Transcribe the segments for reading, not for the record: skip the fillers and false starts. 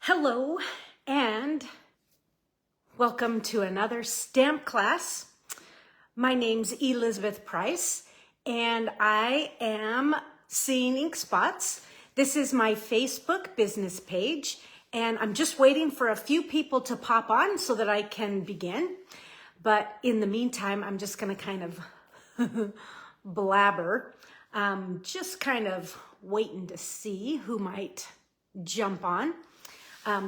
Hello and welcome to another stamp class. My name's Elizabeth Price and I am Seeing Ink Spots. This is my Facebook business page and I'm just waiting for a few people to pop on so that I can begin. But in the meantime, I'm just going to kind of blabber, just kind of waiting to see who might jump on.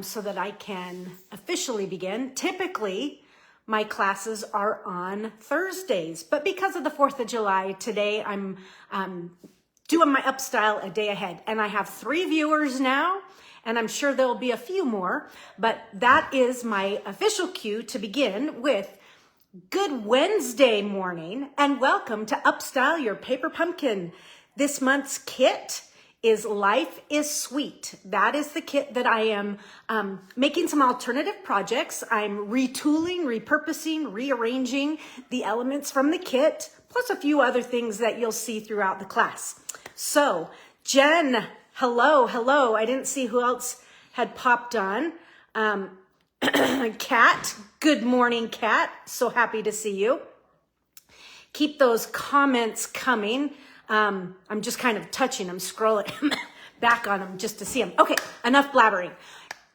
So that I can officially begin. Typically, my classes are on Thursdays, but because of the 4th of July, today I'm doing my upstyle a day ahead. And I have 3 viewers now, and I'm sure there'll be a few more, but that is my official cue to begin with good Wednesday morning, and welcome to Upstyle Your Paper Pumpkin. This month's kit is Life is Sweet. That is the kit that I am making some alternative projects. I'm retooling, repurposing, rearranging the elements from the kit, plus a few other things that you'll see throughout the class. So, Jen, hello. I didn't see who else had popped on. Kat, good morning, Kat. So happy to see you. Keep those comments coming. I'm just kind of touching them, scrolling back on them just to see them. Okay, enough blabbering.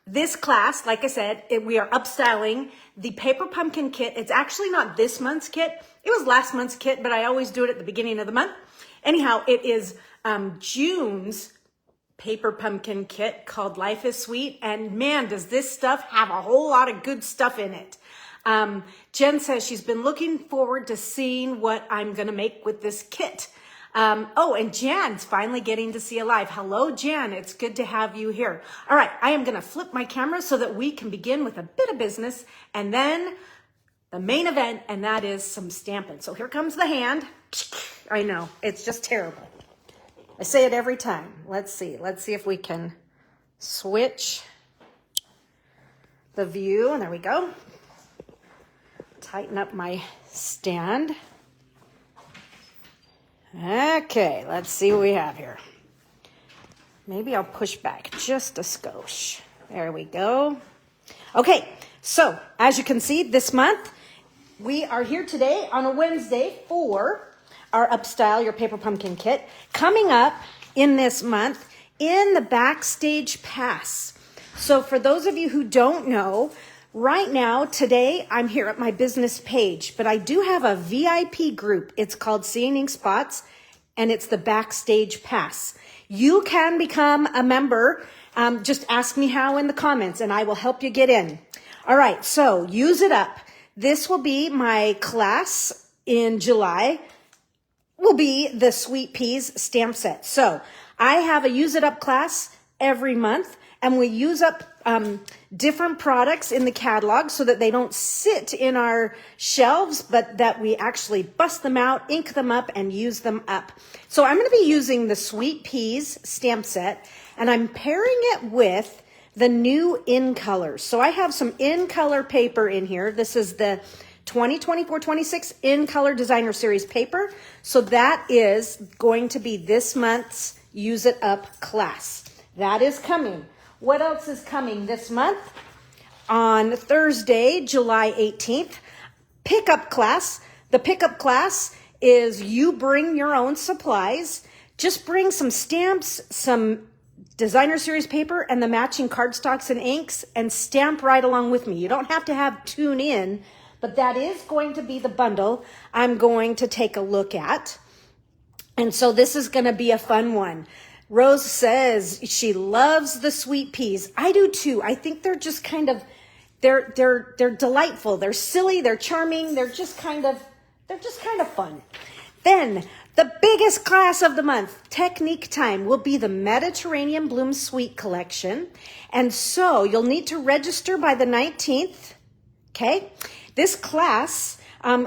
This class, like I said, we are upstyling the Paper Pumpkin kit. It's actually not this month's kit. It was last month's kit, but I always do it at the beginning of the month. Anyhow, it is June's Paper Pumpkin kit called Life is Sweet. And man, does this stuff have a whole lot of good stuff in it. Jen says she's been looking forward to seeing what I'm going to make with this kit. And Jan's finally getting to see a live. Hello, Jan. It's good to have you here. All right. I am going to flip my camera so that we can begin with a bit of business and then the main event, and that is some stamping. So here comes the hand. I know. It's just terrible. I say it every time. Let's see. Let's see if we can switch the view. And there we go. Tighten up my stand. Okay, let's see what we have here. Maybe I'll push back just a skosh. There we go. Okay, so as you can see, this month, we are here today on a Wednesday for our Upstyle Your Paper Pumpkin kit. Coming up in this month, in the Backstage Pass. So for those of you who don't know, right now, today, I'm here at my business page, but I do have a VIP group. It's called Seeing Ink Spots, and it's the Backstage Pass. You can become a member. Just ask me how in the comments, and I will help you get in. All right, so use it up. This will be my class in July, will be the Sweet Peas stamp set. So I have a use it up class every month, and we use up different products in the catalog so that they don't sit in our shelves, but that we actually bust them out, ink them up, and use them up. So I'm going to be using the Sweet Peas stamp set, and I'm pairing it with the new In Colors. So I have some In Color paper in here. This is the 2024-26 In Color Designer Series paper. So that is going to be this month's Use It Up class. That is coming. What else is coming this month? On Thursday, July 18th, pickup class. The pickup class is you bring your own supplies. Just bring some stamps, some designer series paper, and the matching cardstocks and inks, and stamp right along with me. You don't have to have Tune In, but that is going to be the bundle I'm going to take a look at. And so this is going to be a fun one. Rose says she loves the Sweet Peas. I do too. I think they're just kind of, they're delightful. They're silly. They're charming. They're just kind of fun. Then the biggest class of the month, Technique Time, will be the Mediterranean Bloom Sweet Collection. And so you'll need to register by the 19th. Okay. This class,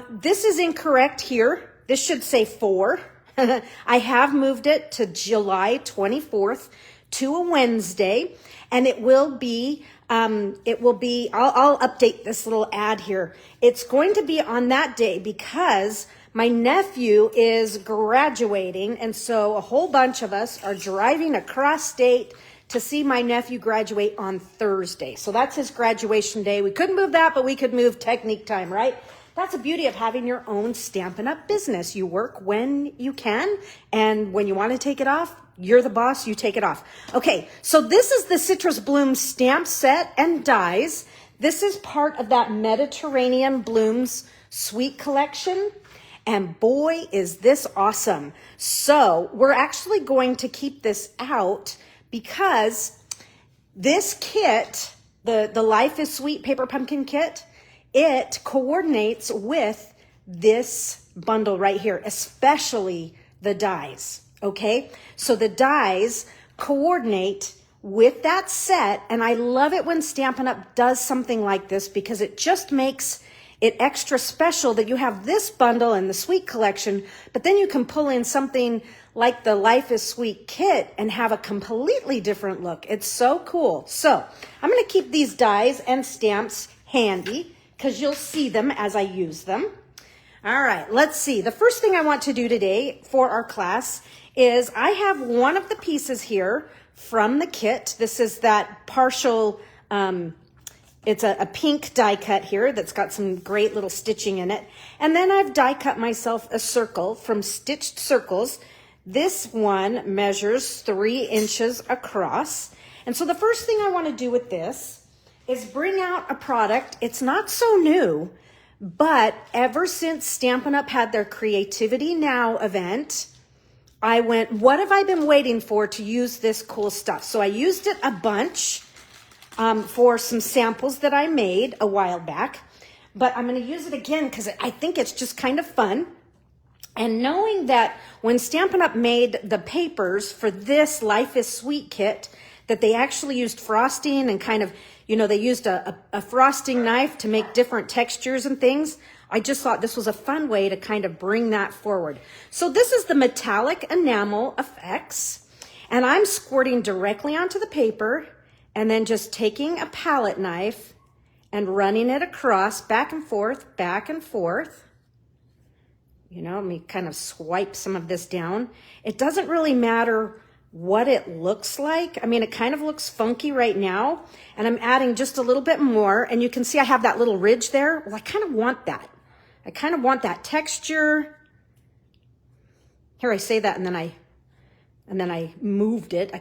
this is incorrect here. This should say 4. I have moved it to July 24th to a Wednesday, and it will be, I'll update this little ad here. It's going to be on that day because my nephew is graduating, and so a whole bunch of us are driving across state to see my nephew graduate on Thursday. So that's his graduation day. We couldn't move that, but we could move technique time, right? That's the beauty of having your own Stampin' Up! Business. You work when you can, and when you want to take it off, you're the boss, you take it off. Okay, so this is the Citrus Bloom stamp set and dies. This is part of that Mediterranean Blooms Sweet Collection. And boy, is this awesome. So we're actually going to keep this out because this kit, the Life is Sweet Paper Pumpkin Kit, it coordinates with this bundle right here, especially the dies, okay? So the dies coordinate with that set, and I love it when Stampin' Up! Does something like this because it just makes it extra special that you have this bundle and the Sweet Collection, but then you can pull in something like the Life is Sweet kit and have a completely different look. It's so cool. So I'm going to keep these dies and stamps handy because you'll see them as I use them. All right, let's see. The first thing I want to do today for our class is I have one of the pieces here from the kit. This is that partial, it's a pink die cut here that's got some great little stitching in it. And then I've die cut myself a circle from Stitched Circles. This one measures 3 inches across. And so the first thing I want to do with this is bring out a product. It's not so new, but ever since Stampin' Up! Had their Creativity Now event, I went, what have I been waiting for to use this cool stuff? So I used it a bunch for some samples that I made a while back, but I'm going to use it again because I think it's just kind of fun. And knowing that when Stampin' Up! Made the papers for this Life is Sweet kit, that they actually used frosting and kind of, you know, they used a frosting knife to make different textures and things. I just thought this was a fun way to kind of bring that forward. So this is the Metallic Enamel Effects, and I'm squirting directly onto the paper and then just taking a palette knife and running it across, back and forth, back and forth. You know, let me kind of swipe some of this down. It doesn't really matter what it looks like. I mean, it kind of looks funky right now, and I'm adding just a little bit more, and you can see I have that little ridge there. Well, I kind of want that. I kind of want that texture. Here, I say that, and then I moved it.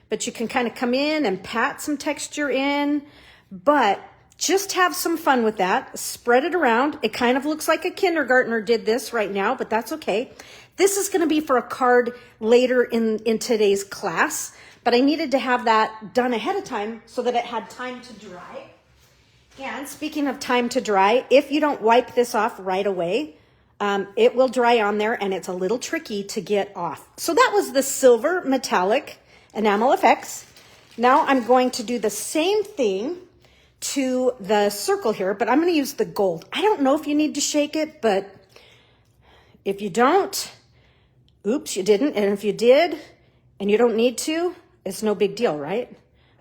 But you can kind of come in and pat some texture in, but just have some fun with that. Spread it around. It kind of looks like a kindergartner did this right now, but that's okay. This is going to be for a card later in today's class, but I needed to have that done ahead of time so that it had time to dry. And speaking of time to dry, if you don't wipe this off right away, it will dry on there, and it's a little tricky to get off. So that was the Silver Metallic Enamel Effects. Now I'm going to do the same thing to the circle here, but I'm going to use the gold. I don't know if you need to shake it, but if you don't, oops, you didn't. And if you did, and you don't need to, it's no big deal, right?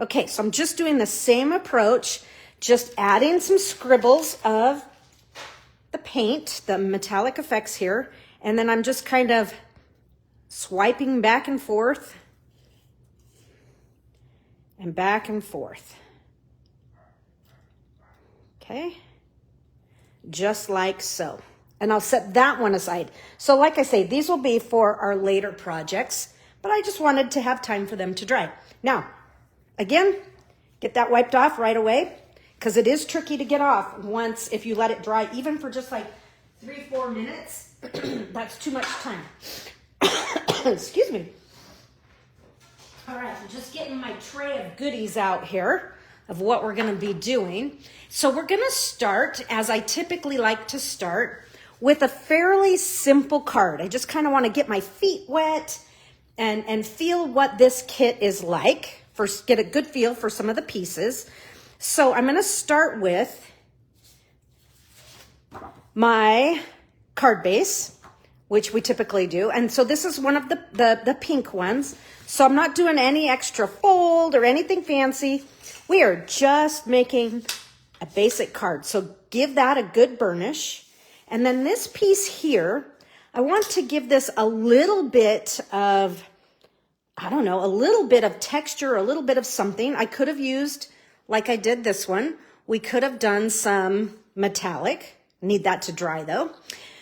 Okay, so I'm just doing the same approach, just adding some scribbles of the paint, the metallic effects here, and then I'm just kind of swiping back and forth and back and forth. Okay, just like so. And I'll set that one aside. So like I say, these will be for our later projects, but I just wanted to have time for them to dry. Now, again, get that wiped off right away because it is tricky to get off once if you let it dry, even for just like 3-4 minutes. That's too much time. Excuse me. All right, I'm just getting my tray of goodies out here of what we're going to be doing. So we're going to start, as I typically like to start, with a fairly simple card. I just kind of want to get my feet wet and feel what this kit is like, first get a good feel for some of the pieces. So I'm going to start with my card base, which we typically do. And so this is one of the pink ones. So I'm not doing any extra fold or anything fancy. We are just making a basic card. So give that a good burnish. And then this piece here, I want to give this a little bit of I don't know, a little bit of texture, a little bit of something. I could have used, like I did this one, we could have done some metallic. Need that to dry though.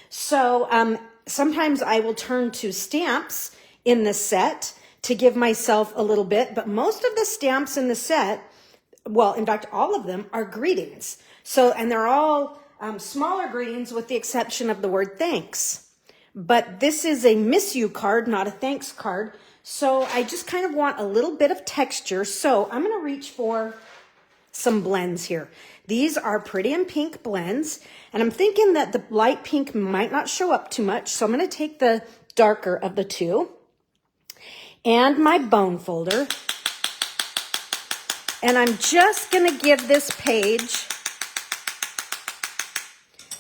So sometimes I will turn to stamps in the set to give myself a little bit, but most of the stamps in the set, well, in fact, all of them are greetings. So, and they're all smaller greetings with the exception of the word thanks. But this is a miss you card, not a thanks card. So I just kind of want a little bit of texture. So I'm going to reach for some blends here. These are Pretty in Pink blends. And I'm thinking that the light pink might not show up too much. So I'm going to take the darker of the two and my bone folder. And I'm just going to give this page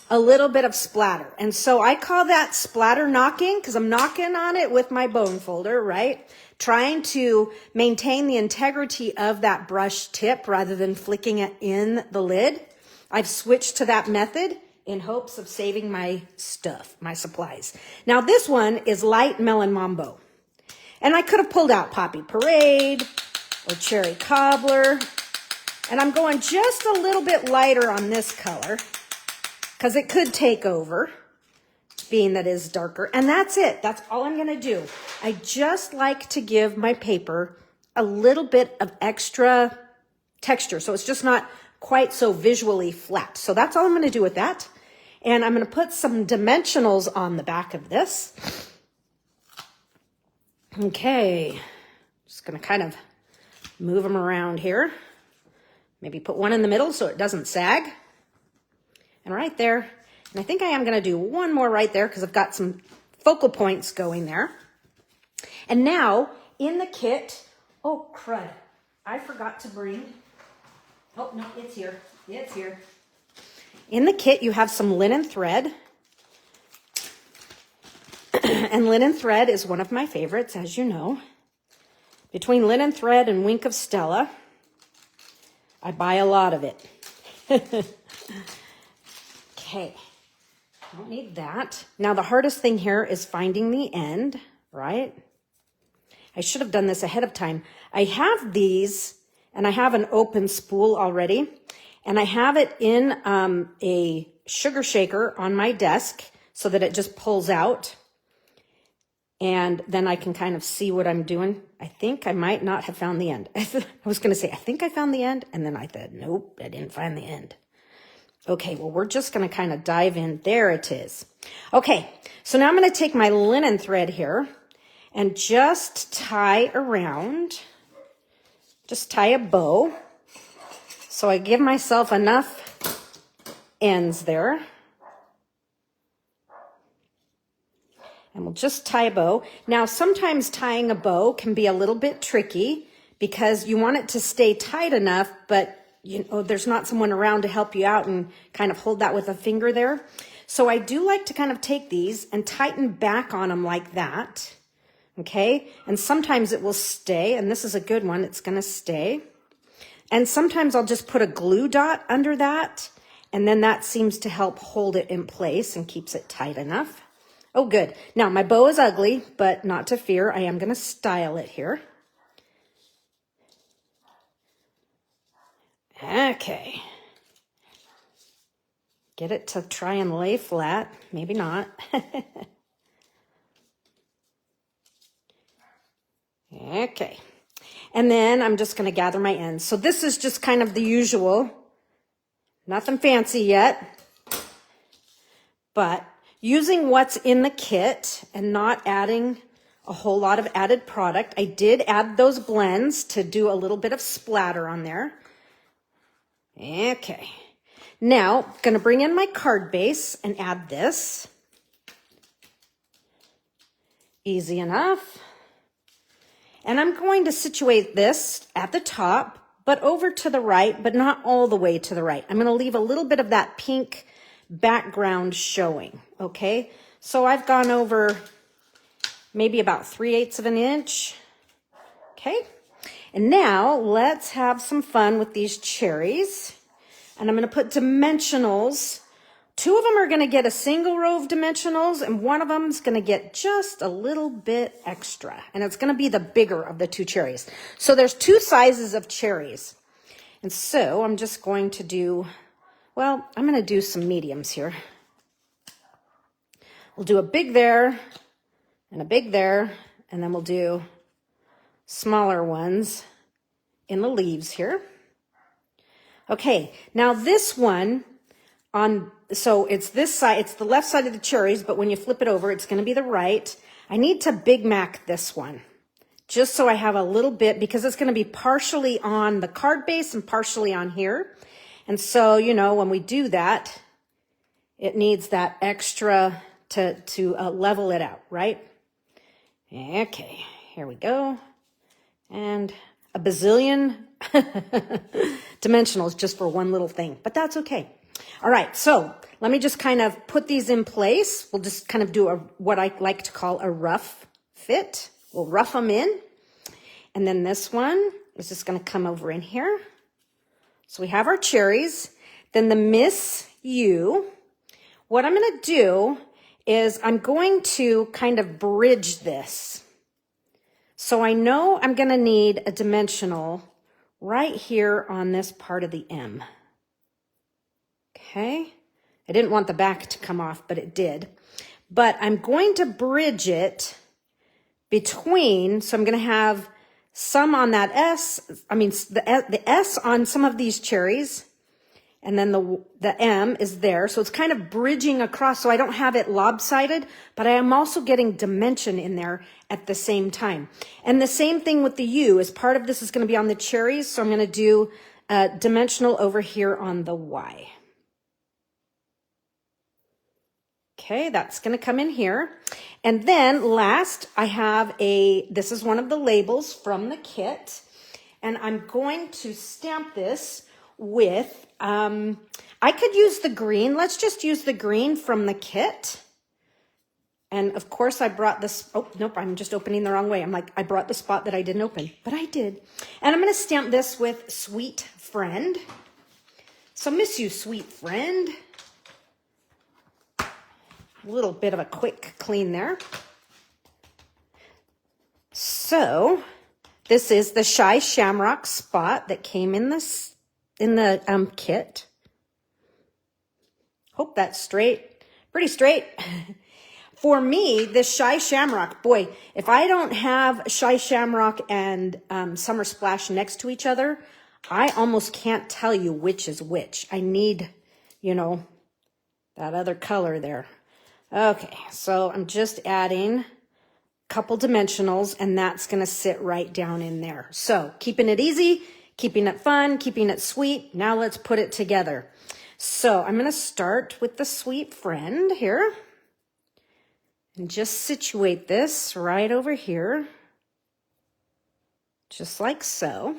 a little bit of splatter. And so I call that splatter knocking because I'm knocking on it with my bone folder, right? Trying to maintain the integrity of that brush tip rather than flicking it in the lid. I've switched to that method in hopes of saving my stuff, my supplies. Now this one is Light Melon Mambo. And I could have pulled out Poppy Parade or Cherry Cobbler. And I'm going just a little bit lighter on this color because it could take over, being that is darker. And that's it. That's all I'm going to do. I just like to give my paper a little bit of extra texture. So it's just not quite so visually flat. So that's all I'm going to do with that. And I'm going to put some dimensionals on the back of this. Okay. Just going to kind of move them around here. Maybe put one in the middle so it doesn't sag. And right there. And I think I am going to do one more right there because I've got some focal points going there. And now in the kit, oh crud, I forgot to bring, oh no, it's here. It's here. In the kit, you have some linen thread. And linen thread is one of my favorites, as you know. Between linen thread and Wink of Stella, I buy a lot of it. Okay, don't need that. Now the hardest thing here is finding the end, right? I should have done this ahead of time. I have these, and I have an open spool already, and I have it in a sugar shaker on my desk so that it just pulls out. And then I can kind of see what I'm doing. I think I might not have found the end. I was going to say, I think I found the end. And then I said, nope, I didn't find the end. Okay, well, we're just going to kind of dive in. There it is. Okay, so now I'm going to take my linen thread here and just tie around, just tie a bow. So I give myself enough ends there. And we'll just tie a bow. Now, sometimes tying a bow can be a little bit tricky because you want it to stay tight enough, but you know, there's not someone around to help you out and kind of hold that with a finger there. So I do like to kind of take these and tighten back on them like that. Okay. And sometimes it will stay. And this is a good one. It's going to stay. And sometimes I'll just put a glue dot under that. And then that seems to help hold it in place and keeps it tight enough. Oh, good. Now my bow is ugly, but not to fear. I am going to style it here. Okay. Get it to try and lay flat. Maybe not. Okay. And then I'm just going to gather my ends. So this is just kind of the usual. Nothing fancy yet. But using what's in the kit and not adding a whole lot of added product. I did add those blends to do a little bit of splatter on there. Okay, now I'm going to bring in my card base and add this. Easy enough. And I'm going to situate this at the top, but over to the right, but not all the way to the right. I'm going to leave a little bit of that pink background showing, okay? So I've gone over maybe about 3/8 of an inch, okay? And now let's have some fun with these cherries. And I'm going to put dimensionals Two of them are going to get a single row of dimensionals, and one of them is going to get just a little bit extra. And it's going to be the bigger of the two cherries. So there's two sizes of cherries. And so I'm just going to do, well, I'm going to do some mediums here. We'll do a big there and a big there, and then we'll do smaller ones in the leaves here. Okay, now this one so it's this side, it's the left side of the cherries, but when you flip it over, it's going to be the right. I need to Big Mac this one, just so I have a little bit, because it's going to be partially on the card base and partially on here. And so, you know, when we do that, it needs that extra to level it out, right? Okay, here we go. And a bazillion dimensionals just for one little thing, but that's okay. All right, so let me just kind of put these in place. We'll just kind of do what I like to call a rough fit. We'll rough them in. And then this one is just going to come over in here. So we have our cherries. Then the Miss You. What I'm going to do is I'm going to kind of bridge this. So I know I'm going to need a dimensional right here on this part of the M. Okay, I didn't want the back to come off, but it did. But I'm going to bridge it between, so I'm going to have some on that S, the S on some of these cherries, and then the M is there. So it's kind of bridging across, so I don't have it lopsided, but I am also getting dimension in there at the same time. And the same thing with the U, as part of this is going to be on the cherries, so I'm going to do a dimensional over here on the Y. Okay, that's going to come in here. And then last, I have this is one of the labels from the kit. And I'm going to stamp this with, I could use the green. Let's just use the green from the kit. And of course I brought this, oh, nope, I'm just opening the wrong way. I'm like, I brought the spot that I didn't open, but I did. And I'm going to stamp this with Sweet Friend. So miss you, sweet friend. A little bit of a quick clean there. So this is the Shy Shamrock spot that came in the kit. Hope that's straight. Pretty straight. For me, this Shy Shamrock, boy, if I don't have Shy Shamrock and Summer Splash next to each other, I almost can't tell you which is which. I need, you know, that other color there. Okay, so I'm just adding a couple dimensionals, and that's going to sit right down in there. So keeping it easy, keeping it fun, keeping it sweet. Now let's put it together. So I'm going to start with the Sweet Friend here and just situate this right over here, just like so.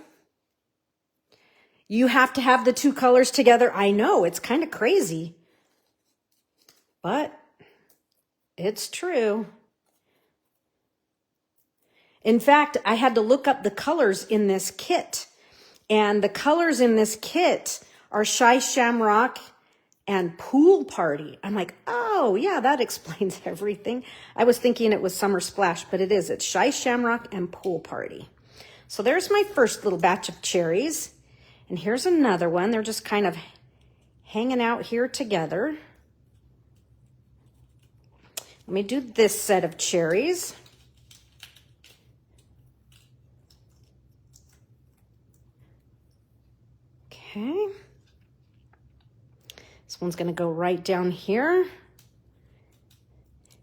You have to have the two colors together. I know, it's kind of crazy, but it's true. In fact, I had to look up the colors in this kit. And the colors in this kit are Shy Shamrock and Pool Party. I'm like, oh, yeah, that explains everything. I was thinking it was Summer Splash, but it is. It's Shy Shamrock and Pool Party. So there's my first little batch of cherries. And here's another one. They're just kind of hanging out here together. Let me do this set of cherries. Okay. This one's going to go right down here.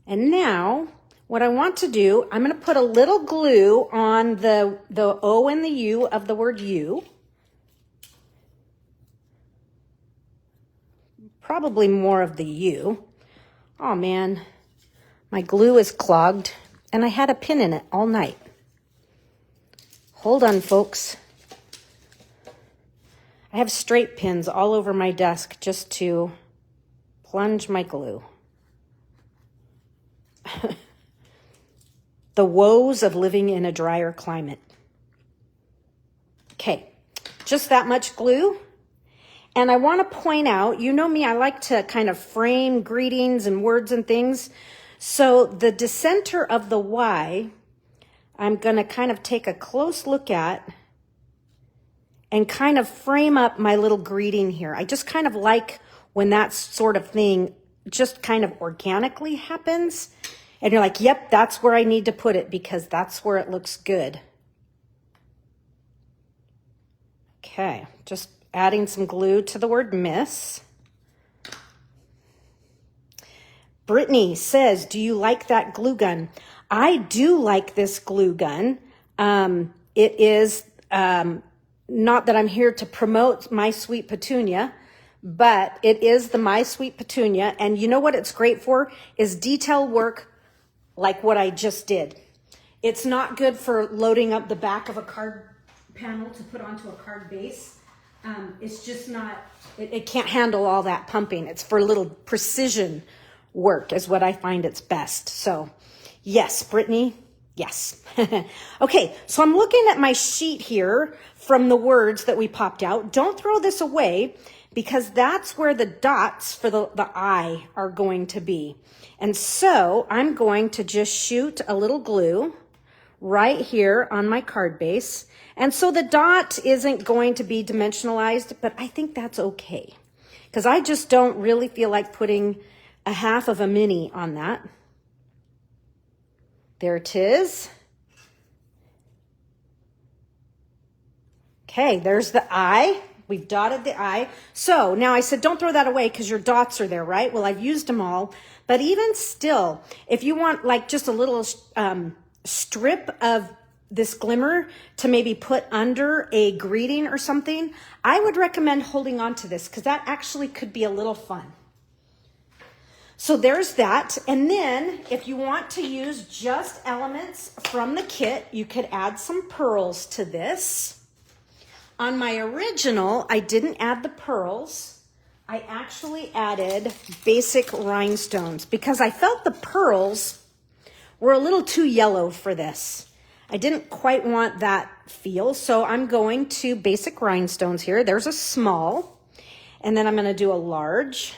And now, what I want to do, I'm going to put a little glue on the O and the U of the word you. Probably more of the U. Oh, man. My glue is clogged, and I had a pin in it all night. Hold on, folks. I have straight pins all over my desk just to plunge my glue. The woes of living in a drier climate. Okay, just that much glue. And I want to point out, you know me, I like to kind of frame greetings and words and things. So the dissenter of the Y, I'm going to kind of take a close look at and kind of frame up my little greeting here. I just kind of like when that sort of thing just kind of organically happens. And you're like, yep, that's where I need to put it because that's where it looks good. Okay, just adding some glue to the word miss. Brittany says, do you like that glue gun? I do like this glue gun. It is not that I'm here to promote My Sweet Petunia, but it is the My Sweet Petunia. And you know what it's great for is detail work like what I just did. It's not good for loading up the back of a card panel to put onto a card base. It's just not, it can't handle all that pumping. It's for little precision work is what I find it's best. So yes, Brittany, yes. Okay, so I'm looking at my sheet here from the words that we popped out. Don't throw this away because that's where the dots for the I are going to be. And so I'm going to just shoot a little glue right here on my card base. And so the dot isn't going to be dimensionalized, but I think that's okay because I just don't really feel like putting a half of a mini on that. There it is. Okay, there's the I. We've dotted the I. So now I said, don't throw that away because your dots are there, right? Well, I've used them all. But even still, if you want like just a little strip of this glimmer to maybe put under a greeting or something, I would recommend holding on to this because that actually could be a little fun. So there's that. And then if you want to use just elements from the kit, you could add some pearls to this. On my original, I didn't add the pearls. I actually added basic rhinestones because I felt the pearls were a little too yellow for this. I didn't quite want that feel, so I'm going to basic rhinestones here. There's a small, and then I'm going to do a large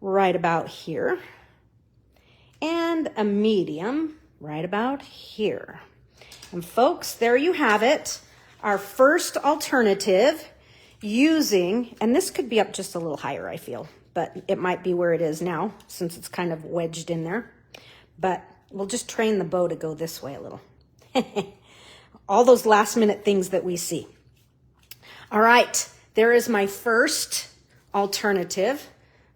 right about here, and a medium right about here. And folks, there you have it. Our first alternative using, and this could be up just a little higher, I feel, but it might be where it is now since it's kind of wedged in there. But we'll just train the bow to go this way a little. All those last minute things that we see. All right, there is my first alternative.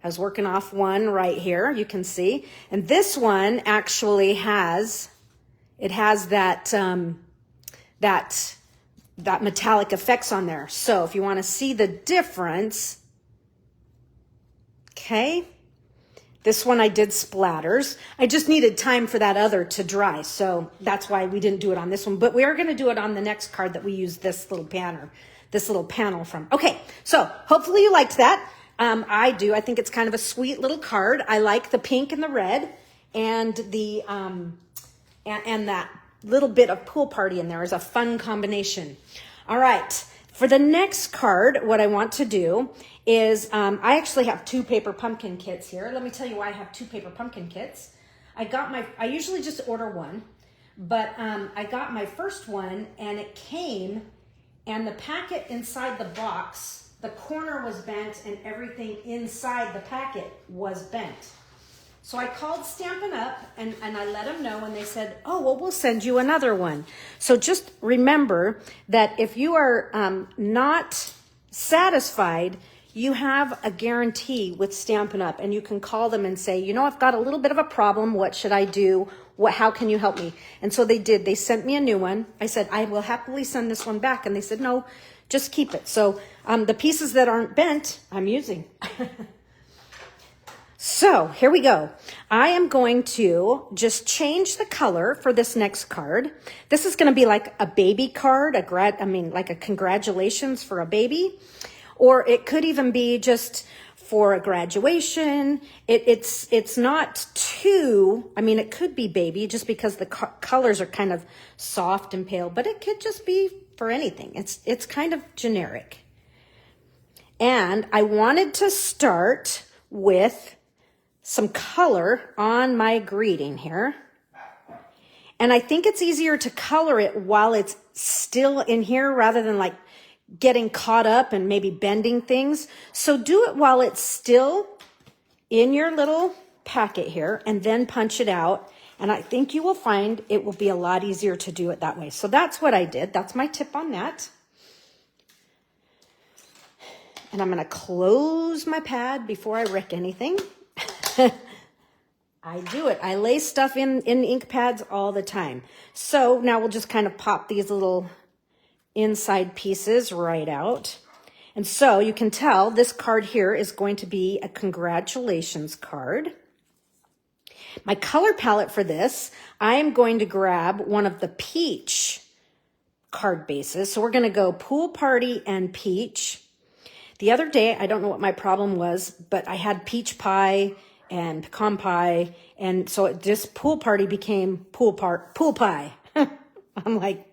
I was working off one right here, you can see. And this one actually has, it has that, that metallic effects on there. So if you want to see the difference, okay, this one I did splatters. I just needed time for that other to dry, so that's why we didn't do it on this one. But we are going to do it on the next card that we use this little panel from. Okay, so hopefully you liked that. I do. I think it's kind of a sweet little card. I like the pink and the red, and the and that little bit of pool party in there is a fun combination. All right, for the next card, what I want to do is I actually have 2 paper pumpkin kits here. Let me tell you why I have 2 paper pumpkin kits. I usually just order one, but I got my first one and it came, and the packet inside the box, the corner was bent and everything inside the packet was bent. So I called Stampin' Up! and I let them know, and they said, oh, well, we'll send you another one. So just remember that if you are not satisfied, you have a guarantee with Stampin' Up! And you can call them and say, you know, I've got a little bit of a problem. What should I do? How can you help me? And so they did. They sent me a new one. I said, I will happily send this one back. And they said, no, just keep it. So the pieces that aren't bent, I'm using. So here we go. I am going to just change the color for this next card. This is going to be like a baby card, like a congratulations for a baby. Or it could even be just for a graduation. It's not too, it could be baby just because the colors are kind of soft and pale, but it could just be for anything. It's kind of generic. And I wanted to start with some color on my greeting here. And I think it's easier to color it while it's still in here rather than like getting caught up and maybe bending things. So do it while it's still in your little packet here and then punch it out. And I think you will find it will be a lot easier to do it that way. So that's what I did. That's my tip on that. And I'm going to close my pad before I wreck anything. I do it. I lay stuff in ink pads all the time. So now we'll just kind of pop these little inside pieces right out. And so you can tell this card here is going to be a congratulations card. My color palette for this, I am going to grab one of the peach card bases. So we're going to go Pool Party and Peach. The other day, I don't know what my problem was, but I had peach pie and pecan pie, and so this Pool Party became pool pie. I'm like,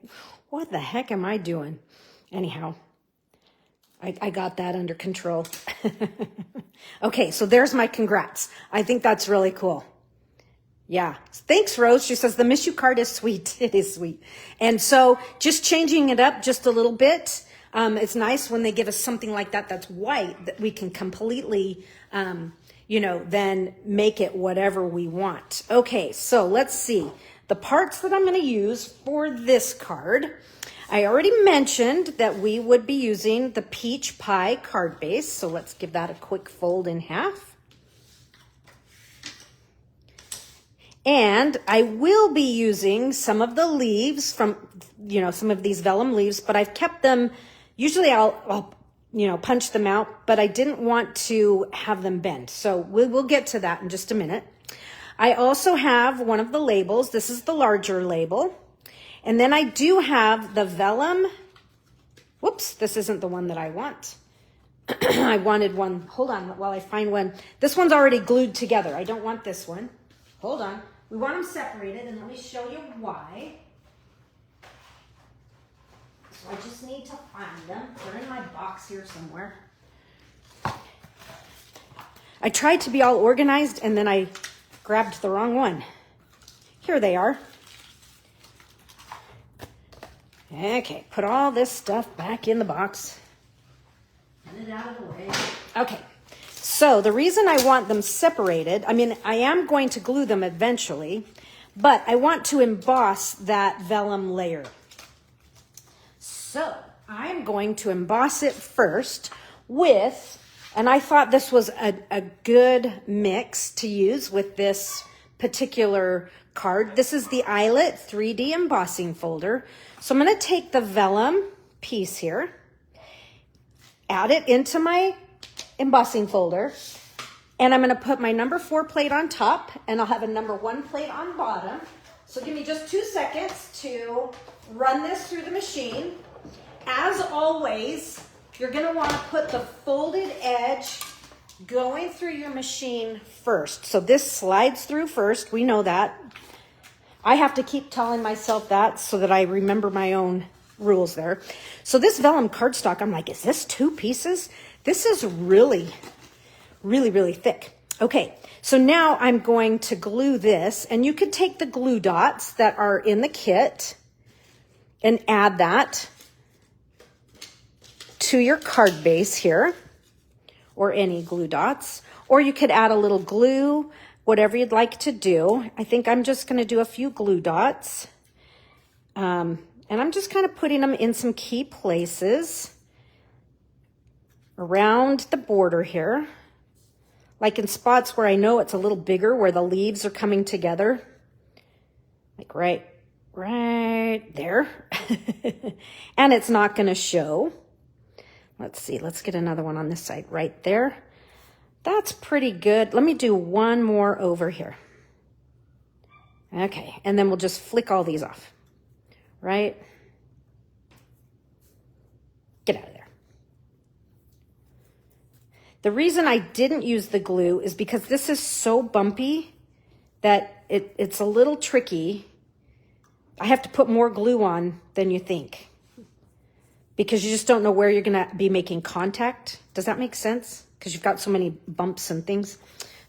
what the heck am I doing? Anyhow, I got that under control. Okay, so there's my congrats. I think that's really cool. Yeah. Thanks, Rose. She says the miss you card is sweet. It is sweet. And so just changing it up just a little bit. It's nice when they give us something like that that's white, that we can completely, then make it whatever we want. Okay, so let's see. The parts that I'm going to use for this card, I already mentioned that we would be using the peach pie card base. So let's give that a quick fold in half. And I will be using some of the leaves from, some of these vellum leaves, but I've kept them. Usually I'll punch them out, but I didn't want to have them bend. So we'll get to that in just a minute. I also have one of the labels. This is the larger label. And then I do have the vellum. Whoops, this isn't the one that I want. I wanted one. Hold on while I find one. This one's already glued together. I don't want this one. Hold on. We want them separated, and let me show you why. So I just need to find them. They're in my box here somewhere. I tried to be all organized, and then I grabbed the wrong one. Here they are. Okay, put all this stuff back in the box. Get it out of the way. Okay. So the reason I want them separated, I am going to glue them eventually, but I want to emboss that vellum layer. So I'm going to emboss it first with, and I thought this was a good mix to use with this particular card. This is the Eyelet 3D embossing folder. So I'm going to take the vellum piece here, add it into my embossing folder, and I'm going to put my number 4 plate on top, and I'll have a number 1 plate on bottom. So give me just 2 seconds to run this through the machine. As always, you're going to want to put the folded edge going through your machine first. So this slides through first. We know that. I have to keep telling myself that so that I remember my own rules there. So this vellum cardstock, I'm like, is this 2 pieces? This is really, really, really thick. Okay, so now I'm going to glue this, and you could take the glue dots that are in the kit and add that to your card base here, or any glue dots, or you could add a little glue, whatever you'd like to do. I think I'm just going to do a few glue dots, and I'm just kind of putting them in some key places around the border here, like in spots where I know it's a little bigger, where the leaves are coming together, like right there. And it's not going to show. Let's see, let's get another one on this side right there. That's pretty good. Let me do one more over here. Okay, and then we'll just flick all these off, right? Get out of there. The reason I didn't use the glue is because this is so bumpy that it's a little tricky. I have to put more glue on than you think. because you just don't know where you're going to be making contact. Does that make sense? Because you've got so many bumps and things.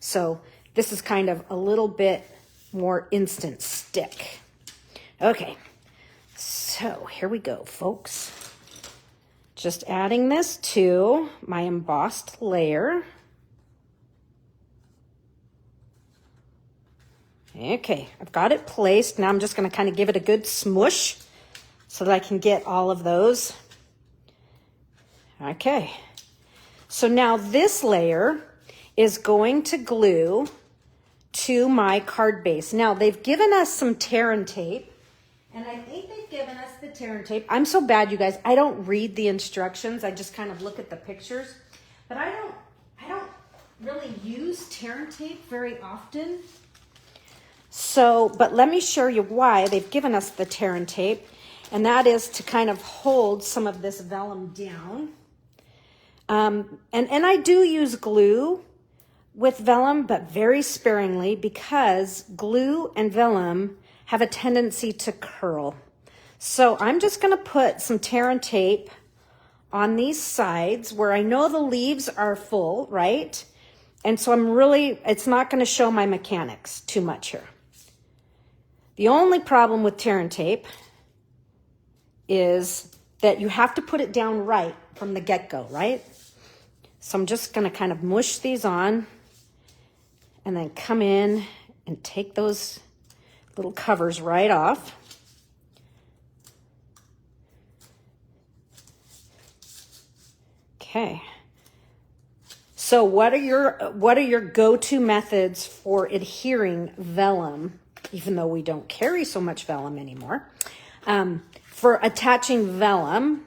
So this is kind of a little bit more instant stick. Okay, so here we go, folks. Just adding this to my embossed layer. Okay, I've got it placed. Now I'm just going to kind of give it a good smush so that I can get all of those. Okay, so now this layer is going to glue to my card base. Now they've given us some tear and tape, and I think they've given us the tear and tape. I'm so bad, you guys. I don't read the instructions. I just kind of look at the pictures, but I don't really use tear and tape very often. So, but let me show you why they've given us the tear and tape, and that is to kind of hold some of this vellum down. And I do use glue with vellum, but very sparingly, because glue and vellum have a tendency to curl. So I'm just going to put some tear and tape on these sides where I know the leaves are full, right? And so it's not going to show my mechanics too much here. The only problem with tear and tape is that you have to put it down right from the get-go, right? So I'm just going to kind of mush these on and then come in and take those little covers right off. Okay. So what are your go-to methods for adhering vellum, even though we don't carry so much vellum anymore? For attaching vellum,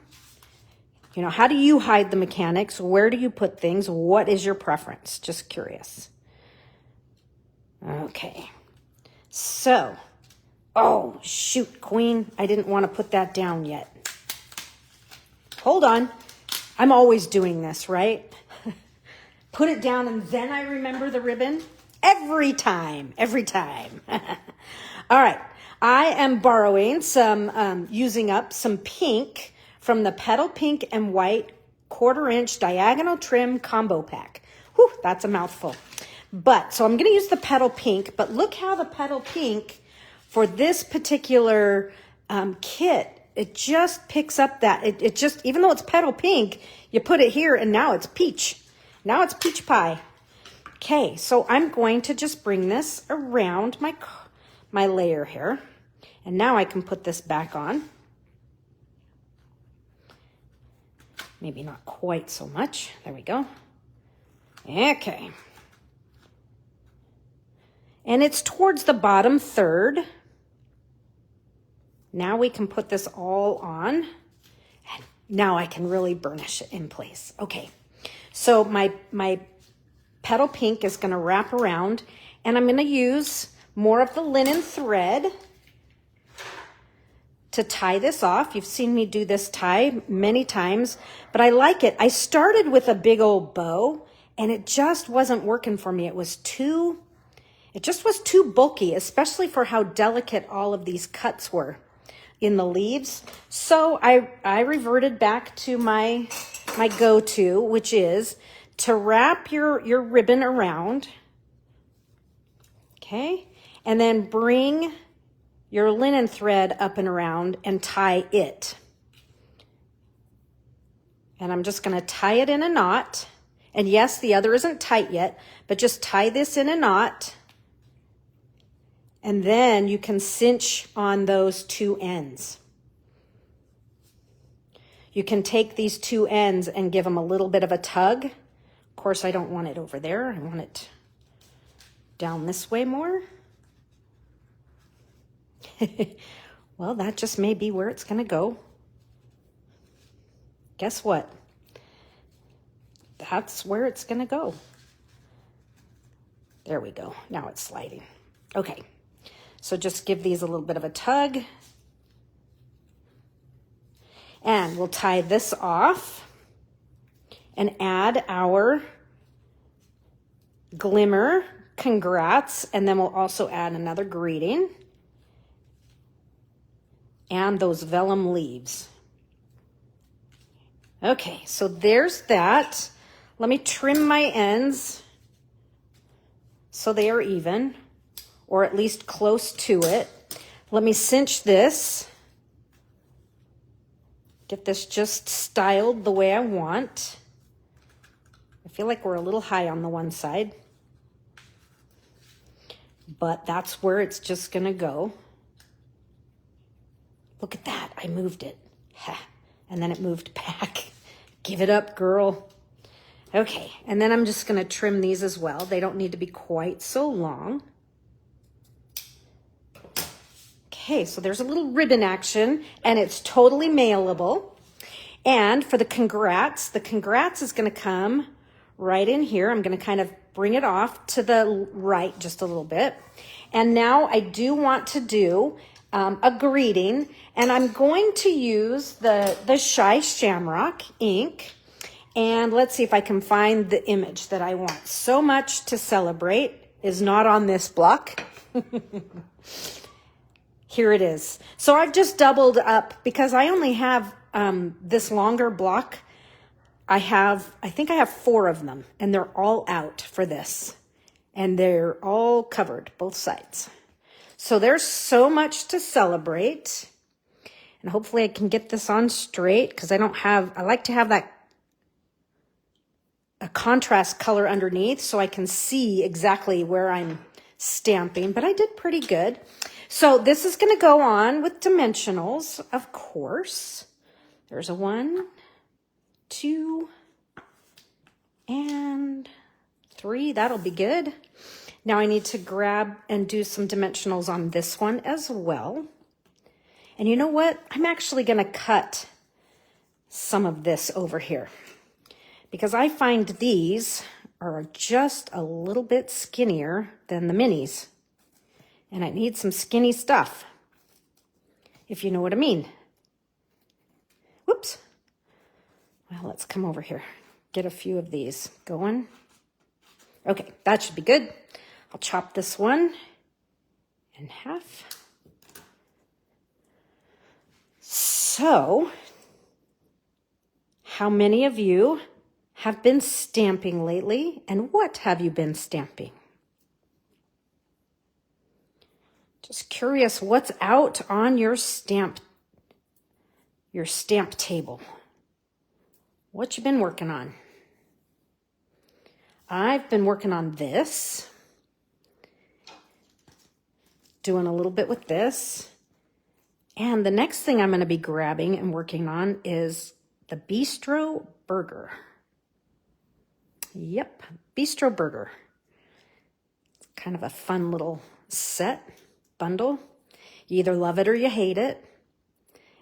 you know, how do you hide the mechanics? Where do you put things? What is your preference? Just curious. Okay. So, oh, shoot, Queen. I didn't want to put that down yet. Hold on. I'm always doing this, right? Put it down and then I remember the ribbon. Every time. All right. I am borrowing using up some pink from the Petal Pink and White 1/4 inch diagonal trim combo pack. Whew, that's a mouthful. So I'm going to use the Petal Pink, but look how the Petal Pink for this particular kit, it just picks up that, it just, even though it's Petal Pink, you put it here and now it's peach. Now it's peach pie. Okay, so I'm going to just bring this around my layer here. And now I can put this back on. Maybe not quite so much. There we go. Okay. And it's towards the bottom third. Now we can put this all on. And now I can really burnish it in place. Okay. So my Petal Pink is going to wrap around, and I'm going to use more of the linen thread to tie this off. You've seen me do this tie many times, but I like it. I started with a big old bow, and it just wasn't working for me. It just was too bulky, especially for how delicate all of these cuts were in the leaves. So I reverted back to my go-to, which is to wrap your ribbon around, okay, and then bring your linen thread up and around and tie it. And I'm just going to tie it in a knot. And yes, the other isn't tight yet, but just tie this in a knot. And then you can cinch on those two ends. You can take these two ends and give them a little bit of a tug. Of course, I don't want it over there. I want it down this way more. Well, that just may be where it's going to go. Guess what? That's where it's going to go. There we go. Now it's sliding. Okay. So just give these a little bit of a tug. And we'll tie this off and add our glimmer congrats. And then we'll also add another greeting and those vellum leaves. Okay, so there's that. Let me trim my ends so they are even, or at least close to it. Let me cinch this. Get this just styled the way I want. I feel like we're a little high on the one side, but that's where it's just gonna go. Look at that, I moved it. And then it moved back. Give it up, girl. Okay, and then I'm just gonna trim these as well. They don't need to be quite so long. Okay, so there's a little ribbon action, and it's totally mailable. And for the congrats is gonna come right in here. I'm gonna kind of bring it off to the right just a little bit. And now I do want to do a greeting, and I'm going to use the Shy Shamrock ink. And let's see if I can find the image that I want. So Much to Celebrate is not on this block. Here it is. So I've just doubled up because I only have this longer block. I think I have 4 of them, and they're all out for this. And they're all covered, both sides. So there's So Much to Celebrate. And hopefully I can get this on straight because I like to have that a contrast color underneath so I can see exactly where I'm stamping, but I did pretty good. So this is going to go on with dimensionals, of course. There's a 1, 2, and 3. That'll be good. Now I need to grab and do some dimensionals on this one as well. And you know what? I'm actually going to cut some of this over here because I find these are just a little bit skinnier than the minis. And I need some skinny stuff, if you know what I mean. Whoops. Well, let's come over here. Get a few of these going. Okay, that should be good. I'll chop this one in half. So, how many of you have been stamping lately, and what have you been stamping? Just curious what's out on your stamp table. What you been working on? I've been working on this. Doing a little bit with this. And the next thing I'm going to be grabbing and working on is the Bistro Burger. Yep, Bistro Burger. It's kind of a fun little set. Bundle. You either love it or you hate it.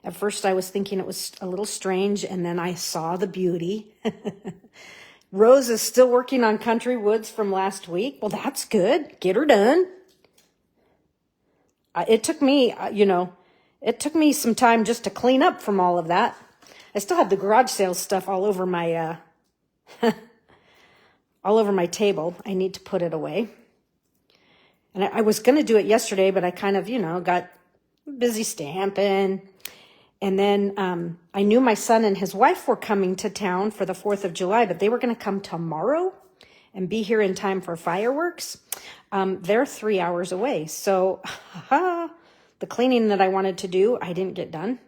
At first I was thinking it was a little strange, and then I saw the beauty. Rose is still working on Country Woods from last week. Well, that's good. Get her done. It took me, it took me some time just to clean up from all of that. I still have the garage sale stuff all over my all over my table. I need to put it away. And I was going to do it yesterday, but I kind of, got busy stamping. And then I knew my son and his wife were coming to town for the 4th of July, but they were going to come tomorrow and be here in time for fireworks. They're 3 hours away. So the cleaning that I wanted to do, I didn't get done.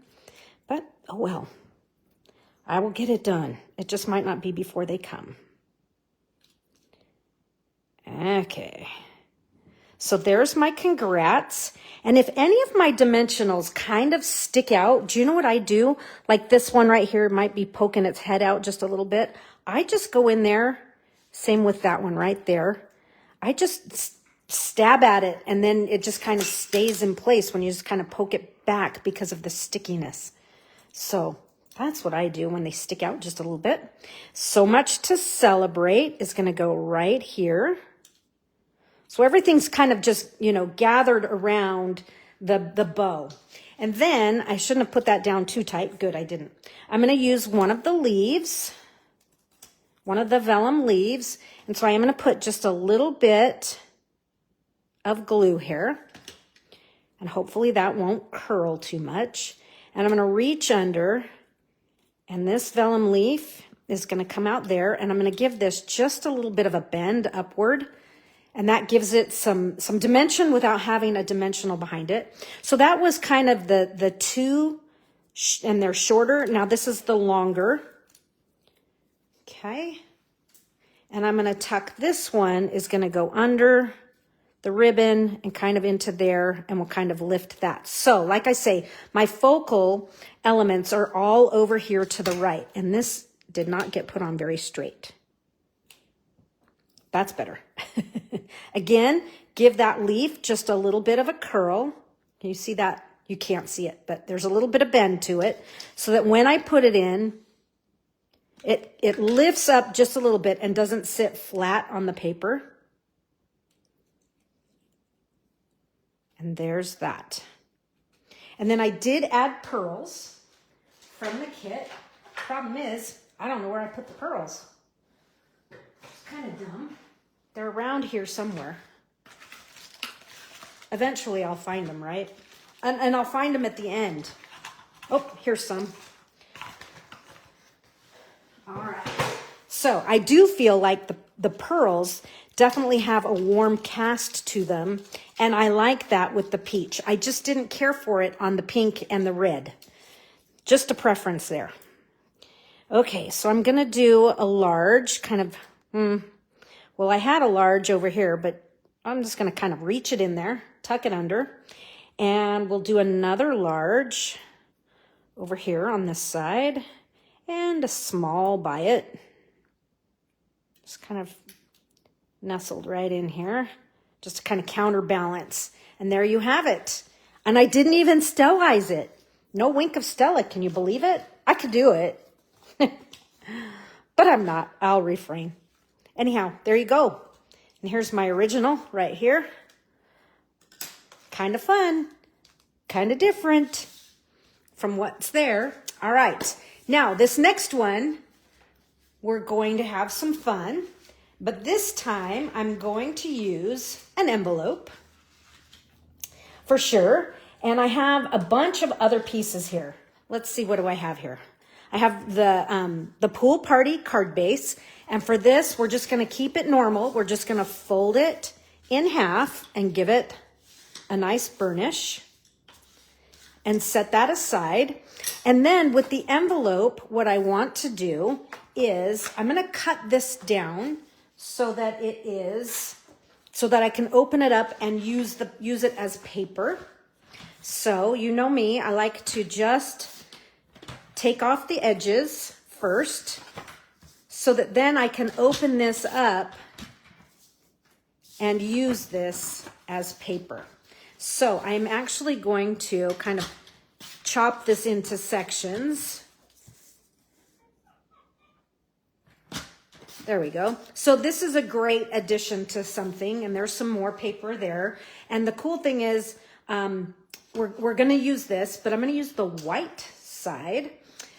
But, oh well, I will get it done. It just might not be before they come. Okay. So there's my congrats. And if any of my dimensionals kind of stick out, do you know what I do? Like this one right here might be poking its head out just a little bit. I just go in there, same with that one right there. I just stab at it, and then it just kind of stays in place when you just kind of poke it back because of the stickiness. So that's what I do when they stick out just a little bit. So Much to Celebrate is going to go right here. So everything's kind of just, gathered around the bow. And then I shouldn't have put that down too tight. Good, I didn't. I'm going to use one of the leaves, one of the vellum leaves. And so I am going to put just a little bit of glue here. And hopefully that won't curl too much. And I'm going to reach under And this vellum leaf is going to come out there, and I'm going to give this just a little bit of a bend upward, and that gives it some dimension without having a dimensional behind it. So that was kind of the two, and they're shorter. Now this is the longer. Okay. And I'm going to tuck this one, is going to go under the ribbon and kind of into there, and we'll kind of lift that. So like I say, my focal elements are all over here to the right, and this did not get put on very straight. That's better. Again, give that leaf just a little bit of a curl. Can you see that? You can't see it, but there's a little bit of bend to it, so that when I put it in, it lifts up just a little bit and doesn't sit flat on the paper. And there's that. And then I did add pearls from the kit. Problem is, I don't know where I put the pearls. It's kind of dumb. They're around here somewhere. Eventually I'll find them, right? And I'll find them at the end. Oh, here's some. All right. So I do feel like the pearls definitely have a warm cast to them, and I like that with the peach. I just didn't care for it on the pink and the red. Just a preference there. Okay, so I'm going to do a large kind of, well, I had a large over here, but I'm just going to kind of reach it in there, tuck it under, and we'll do another large over here on this side, and a small by it. Just kind of nestled right in here, just to kind of counterbalance. And there you have it. And I didn't even stellize it. No wink of Stella. Can you believe it? I could do it. But I'm not. I'll refrain. Anyhow, there you go. And here's my original right here. Kind of fun. Kind of different from what's there. All right. Now, this next one, we're going to have some fun. But this time, I'm going to use an envelope for sure. And I have a bunch of other pieces here. Let's see, what do I have here? I have the Pool Party card base. And for this, we're just going to keep it normal. We're just going to fold it in half and give it a nice burnish and set that aside. And then with the envelope, what I want to do is I'm going to cut this down so that I can open it up and use it as paper. So you know me, I like to just take off the edges first so that then I can open this up and use this as paper. So I'm actually going to kind of chop this into sections. There we go. So this is a great addition to something, and there's some more paper there. And the cool thing is, we're going to use this, but I'm going to use the white side.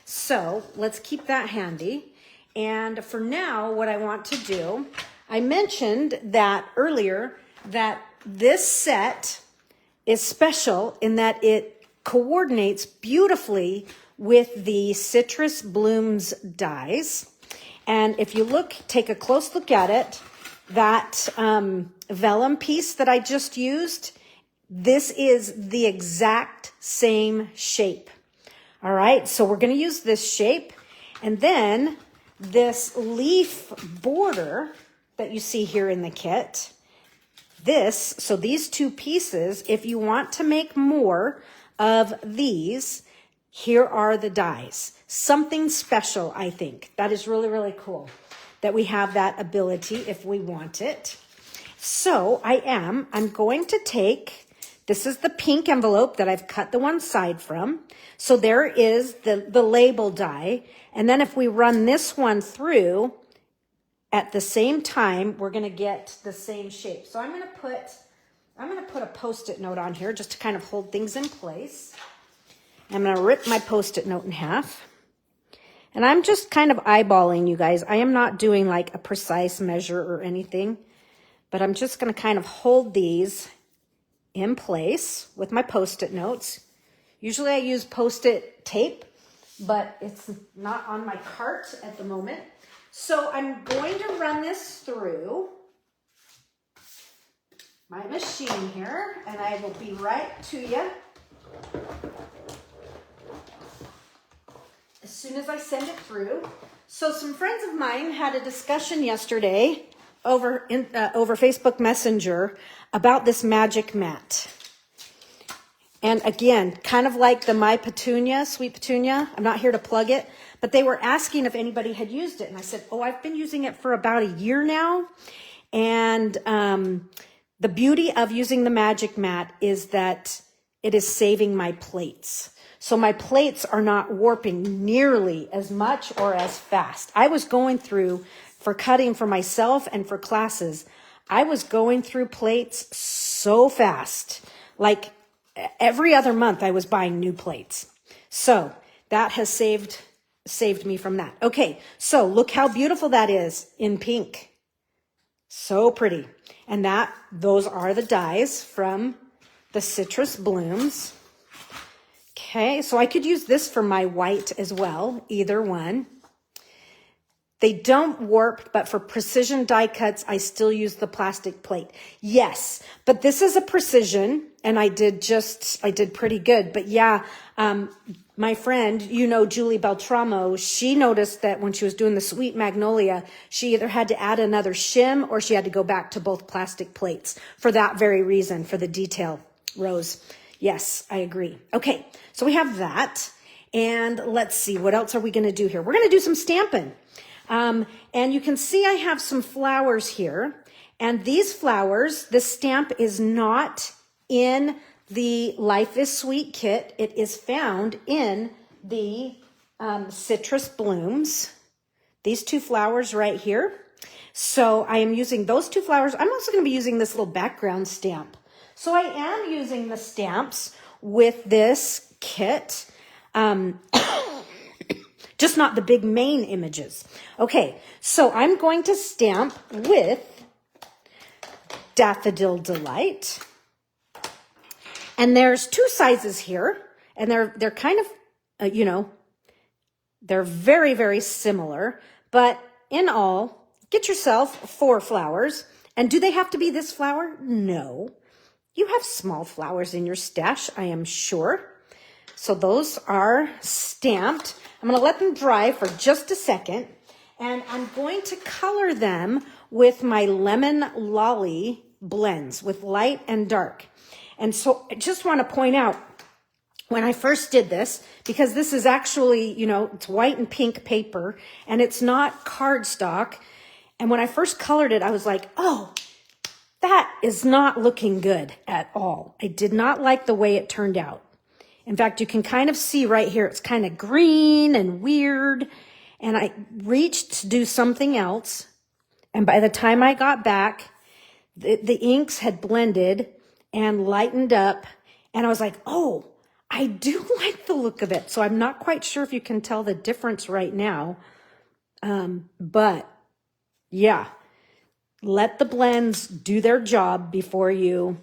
So let's keep that handy. And for now, what I want to do, I mentioned that earlier that this set is special in that it coordinates beautifully with the Citrus Blooms dies. And if you take a close look at it, that vellum piece that I just used, this is the exact same shape. All right, so we're going to use this shape. And then this leaf border that you see here in the kit, so these two pieces, if you want to make more of these, here are the dies. Something special, I think. That is really, really cool that we have that ability if we want it. So I'm going to take, this is the pink envelope that I've cut the one side from. So there is the label die. And then if we run this one through at the same time, we're going to get the same shape. So I'm going to put a Post-it note on here just to kind of hold things in place. I'm going to rip my Post-it note in half. And I'm just kind of eyeballing, you guys. I am not doing like a precise measure or anything, but I'm just going to kind of hold these in place with my Post-it notes. Usually I use Post-it tape, but it's not on my cart at the moment. So I'm going to run this through my machine here, and I will be right to you as soon as I send it through. So some friends of mine had a discussion yesterday over Facebook Messenger about this magic mat. And again, kind of like the My Petunia, Sweet Petunia. I'm not here to plug it, but they were asking if anybody had used it. And I said, oh, I've been using it for about a year now. And the beauty of using the magic mat is that it is saving my plates. So my plates are not warping nearly as much or as fast. I was going through, for cutting for myself and for classes, I was going through plates so fast. Like every other month I was buying new plates. So that has saved me from that. Okay, so look how beautiful that is in pink. So pretty. And those are the dies from the Citrus Blooms. Okay, so I could use this for my white as well, either one. They don't warp, but for precision die cuts, I still use the plastic plate. Yes, but this is a precision, and I did pretty good. But yeah, my friend, Julie Beltramo, she noticed that when she was doing the Sweet Magnolia, she either had to add another shim or she had to go back to both plastic plates for that very reason, for the detail, Rose. Yes, I agree. Okay, so we have that. And let's see, what else are we going to do here? We're going to do some stamping. And you can see I have some flowers here. And these flowers, the stamp is not in the Life is Sweet kit. It is found in the Citrus Blooms. These two flowers right here. So I am using those two flowers. I'm also going to be using this little background stamp. So I am using the stamps with this kit. Just not the big main images. Okay, so I'm going to stamp with Daffodil Delight. And there's two sizes here, and they're kind of, they're very, very similar. But in all, get yourself 4 flowers. And do they have to be this flower? No. You have small flowers in your stash, I am sure. So those are stamped. I'm going to let them dry for just a second. And I'm going to color them with my Lemon Lolly blends with light and dark. And so I just want to point out, when I first did this, because this is actually, it's white and pink paper, and it's not cardstock. And when I first colored it, I was like, oh, that is not looking good at all. I did not like the way it turned out. In fact, you can kind of see right here, it's kind of green and weird. And I reached to do something else. And by the time I got back, the inks had blended and lightened up. And I was like, oh, I do like the look of it. So I'm not quite sure if you can tell the difference right now. But yeah, let the blends do their job before you,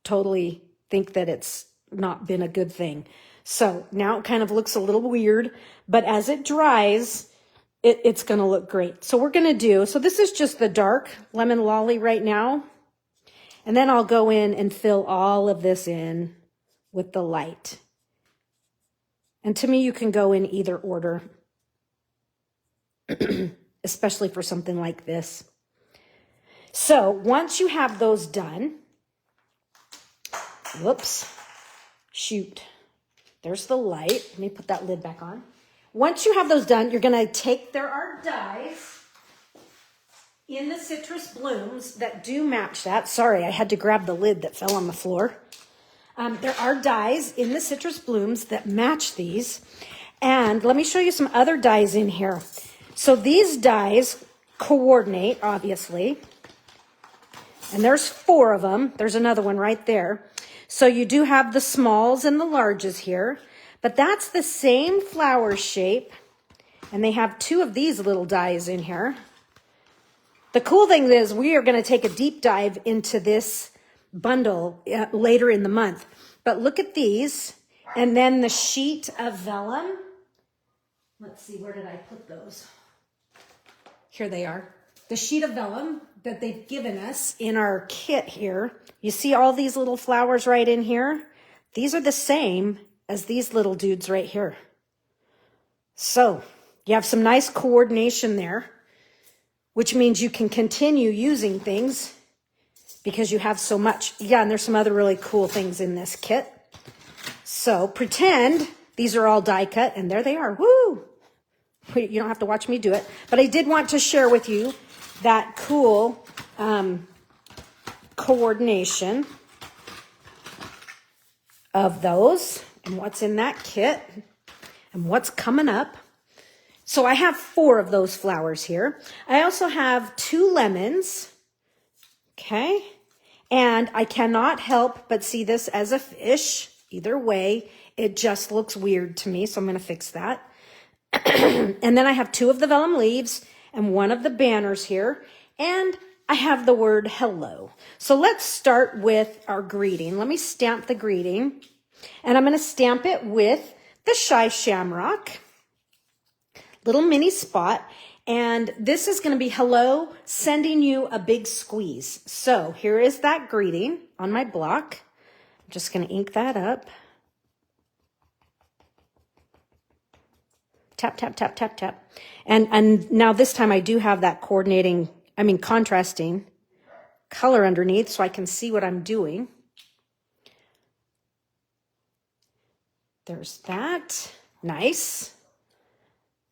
totally think that it's not been a good thing. So now it kind of looks a little weird, but as it dries, it's going to look great. So we're going to so this is just the dark Lemon Lolly right now. And then I'll go in and fill all of this in with the light. And to me, you can go in either order, especially for something like this. So once you have those done, there's the light. Let me put that lid back on. Once you have those done, you're going to take, there are dies in the Citrus Blooms that do match that. Sorry, I had to grab the lid that fell on the floor. There are dies in the Citrus Blooms that match these. And let me show you some other dies in here. So these dies coordinate, obviously. And there's 4 of them. There's another one right there. So you do have the smalls and the larges here, but that's the same flower shape. And they have 2 of these little dies in here. The cool thing is we are going to take a deep dive into this bundle later in the month. But look at these. And then the sheet of vellum. Let's see, where did I put those? Here they are. The sheet of vellum that they've given us in our kit here. You see all these little flowers right in here? These are the same as these little dudes right here. So you have some nice coordination there, which means you can continue using things because you have so much. Yeah, and there's some other really cool things in this kit. So pretend these are all die cut, and there they are. Woo! You don't have to watch me do it. But I did want to share with you that cool coordination of those and what's in that kit and what's coming up. So I have 4 of those flowers here. I also have 2 lemons. Okay. And I cannot help but see this as a fish. Either way, it just looks weird to me. So I'm going to fix that. And then I have 2 of the vellum leaves and 1 of the banners here. And I have the word hello. So let's start with our greeting. Let me stamp the greeting. And I'm going to stamp it with the Shy Shamrock. Little mini spot. And this is going to be hello, sending you a big squeeze. So here is that greeting on my block. I'm just going to ink that up. Tap, tap, tap, tap, tap. And now this time I do have that contrasting color underneath so I can see what I'm doing. There's that. Nice.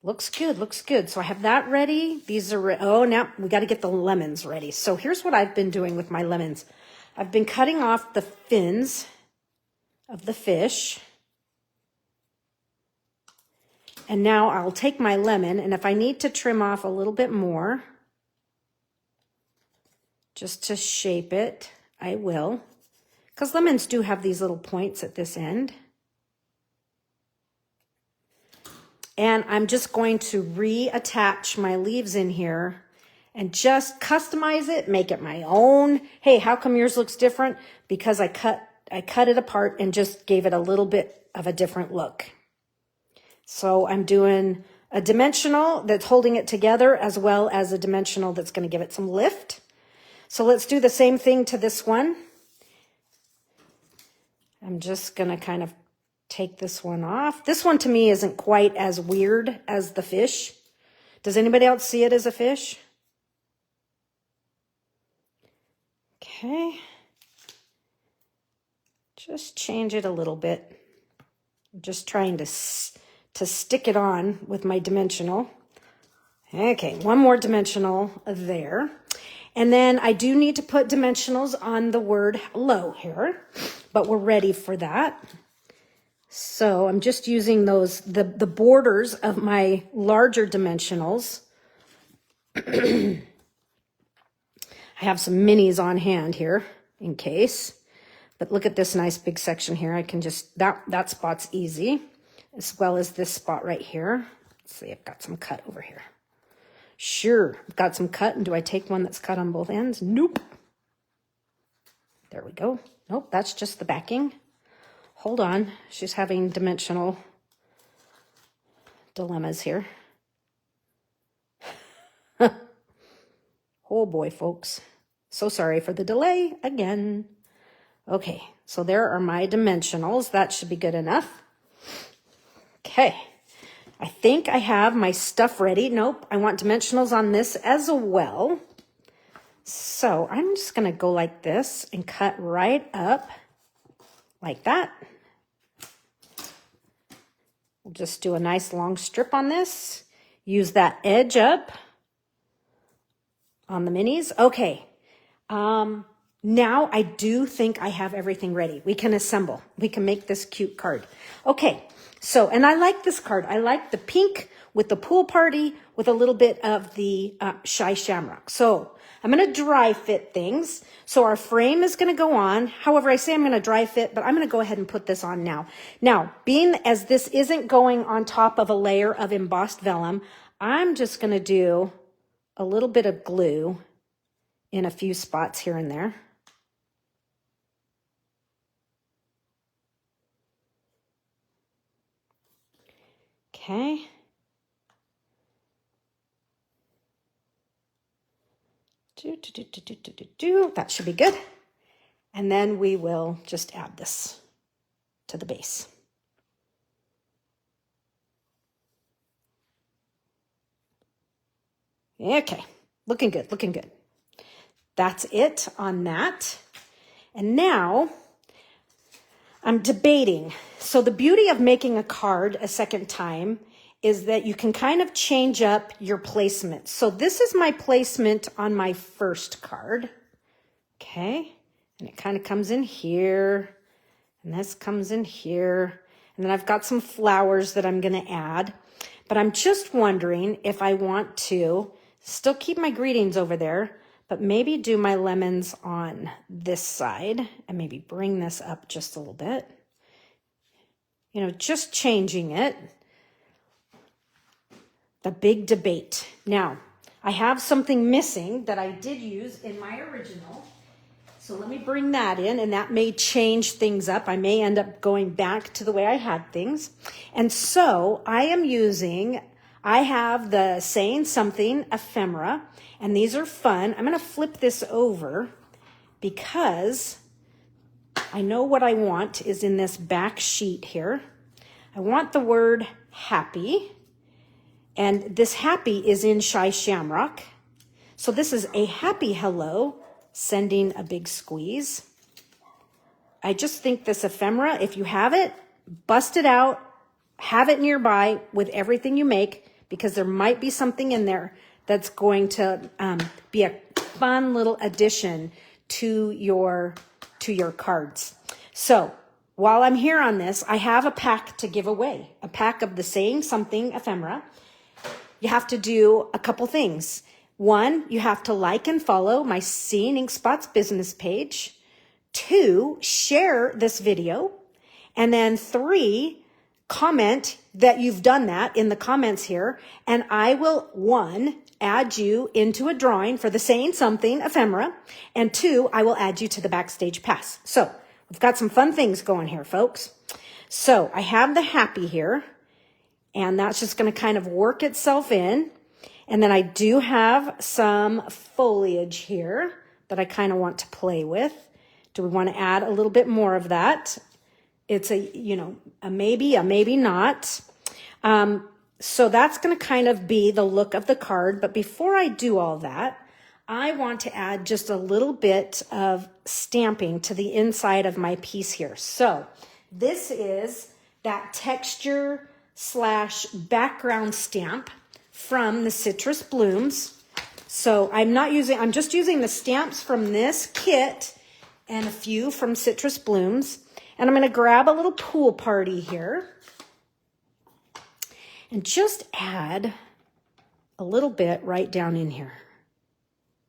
Looks good, looks good. So I have that ready. These are, oh, now we got to get the lemons ready. So here's what I've been doing with my lemons. I've been cutting off the fins of the fish. And now I'll take my lemon, and if I need to trim off a little bit more, just to shape it, I will. Because lemons do have these little points at this end. And I'm just going to reattach my leaves in here and just customize it, make it my own. Hey, how come yours looks different? Because I cut it apart and just gave it a little bit of a different look. So I'm doing a dimensional that's holding it together as well as a dimensional that's going to give it some lift. So let's do the same thing to this one. I'm just going to kind of take this one off. This one to me isn't quite as weird as the fish. Does anybody else see it as a fish? Okay. Just change it a little bit. I'm just trying to stick it on with my dimensional. Okay, one more dimensional there. And then I do need to put dimensionals on the word hello here, but we're ready for that. So I'm just using those, the borders of my larger dimensionals. I have some minis on hand here in case, but look at this nice big section here. I can just, that spot's easy, as well as this spot right here. Let's see, I've got some cut over here. Sure, I've got some cut, and do I take one that's cut on both ends? Nope. There we go. Nope, that's just the backing. Hold on, she's having dimensional dilemmas here. Oh boy, folks. So sorry for the delay again. Okay, so there are my dimensionals. That should be good enough. Okay, I think I have my stuff ready. Nope, I want dimensionals on this as well. So I'm just gonna go like this and cut right up like that. We'll just do a nice long strip on this. Use that edge up on the minis. Okay, now I do think I have everything ready. We can assemble. We can make this cute card. Okay, so, and I like this card. I like the pink with the pool party with a little bit of the Shy Shamrock. So I'm going to dry fit things. So our frame is going to go on. However, I say I'm going to dry fit, but I'm going to go ahead and put this on now. Now, being as this isn't going on top of a layer of embossed vellum, I'm just going to do a little bit of glue in a few spots here and there. Okay. That should be good. And then we will just add this to the base. Okay, looking good, looking good. That's it on that. And now I'm debating. So the beauty of making a card a second time is that you can kind of change up your placement. So this is my placement on my first card. Okay, and it kind of comes in here, and this comes in here. And then I've got some flowers that I'm going to add. But I'm just wondering if I want to still keep my greetings over there, but maybe do my lemons on this side and maybe bring this up just a little bit. You know, just changing it. The big debate. Now, I have something missing that I did use in my original. So let me bring that in, and that may change things up. I may end up going back to the way I had things. And so I have the Saying Something ephemera, and these are fun. I'm going to flip this over because I know what I want is in this back sheet here. I want the word happy, and this happy is in Shy Shamrock. So this is a happy hello, sending a big squeeze. I just think this ephemera, if you have it, bust it out, have it nearby with everything you make, because there might be something in there that's going to be a fun little addition to your cards. So while I'm here on this, I have a pack to give away, a pack of the Saying Something ephemera. You have to do a couple things. One, you have to like and follow my Seeing Ink Spots business page. 2, share this video. And then 3, comment that you've done that in the comments here. And I will, 1, add you into a drawing for the Saying Something ephemera. And 2, I will add you to the Backstage Pass. So we've got some fun things going here, folks. So I have the happy here, and that's just going to kind of work itself in. And then I do have some foliage here that I kind of want to play with. Do we want to add a little bit more of that? It's a maybe not. So that's going to kind of be the look of the card. But before I do all that, I want to add just a little bit of stamping to the inside of my piece here. So this is that texture / background stamp from the Citrus Blooms. So I'm just using the stamps from this kit and a few from Citrus Blooms. And I'm going to grab a little pool party here and just add a little bit right down in here.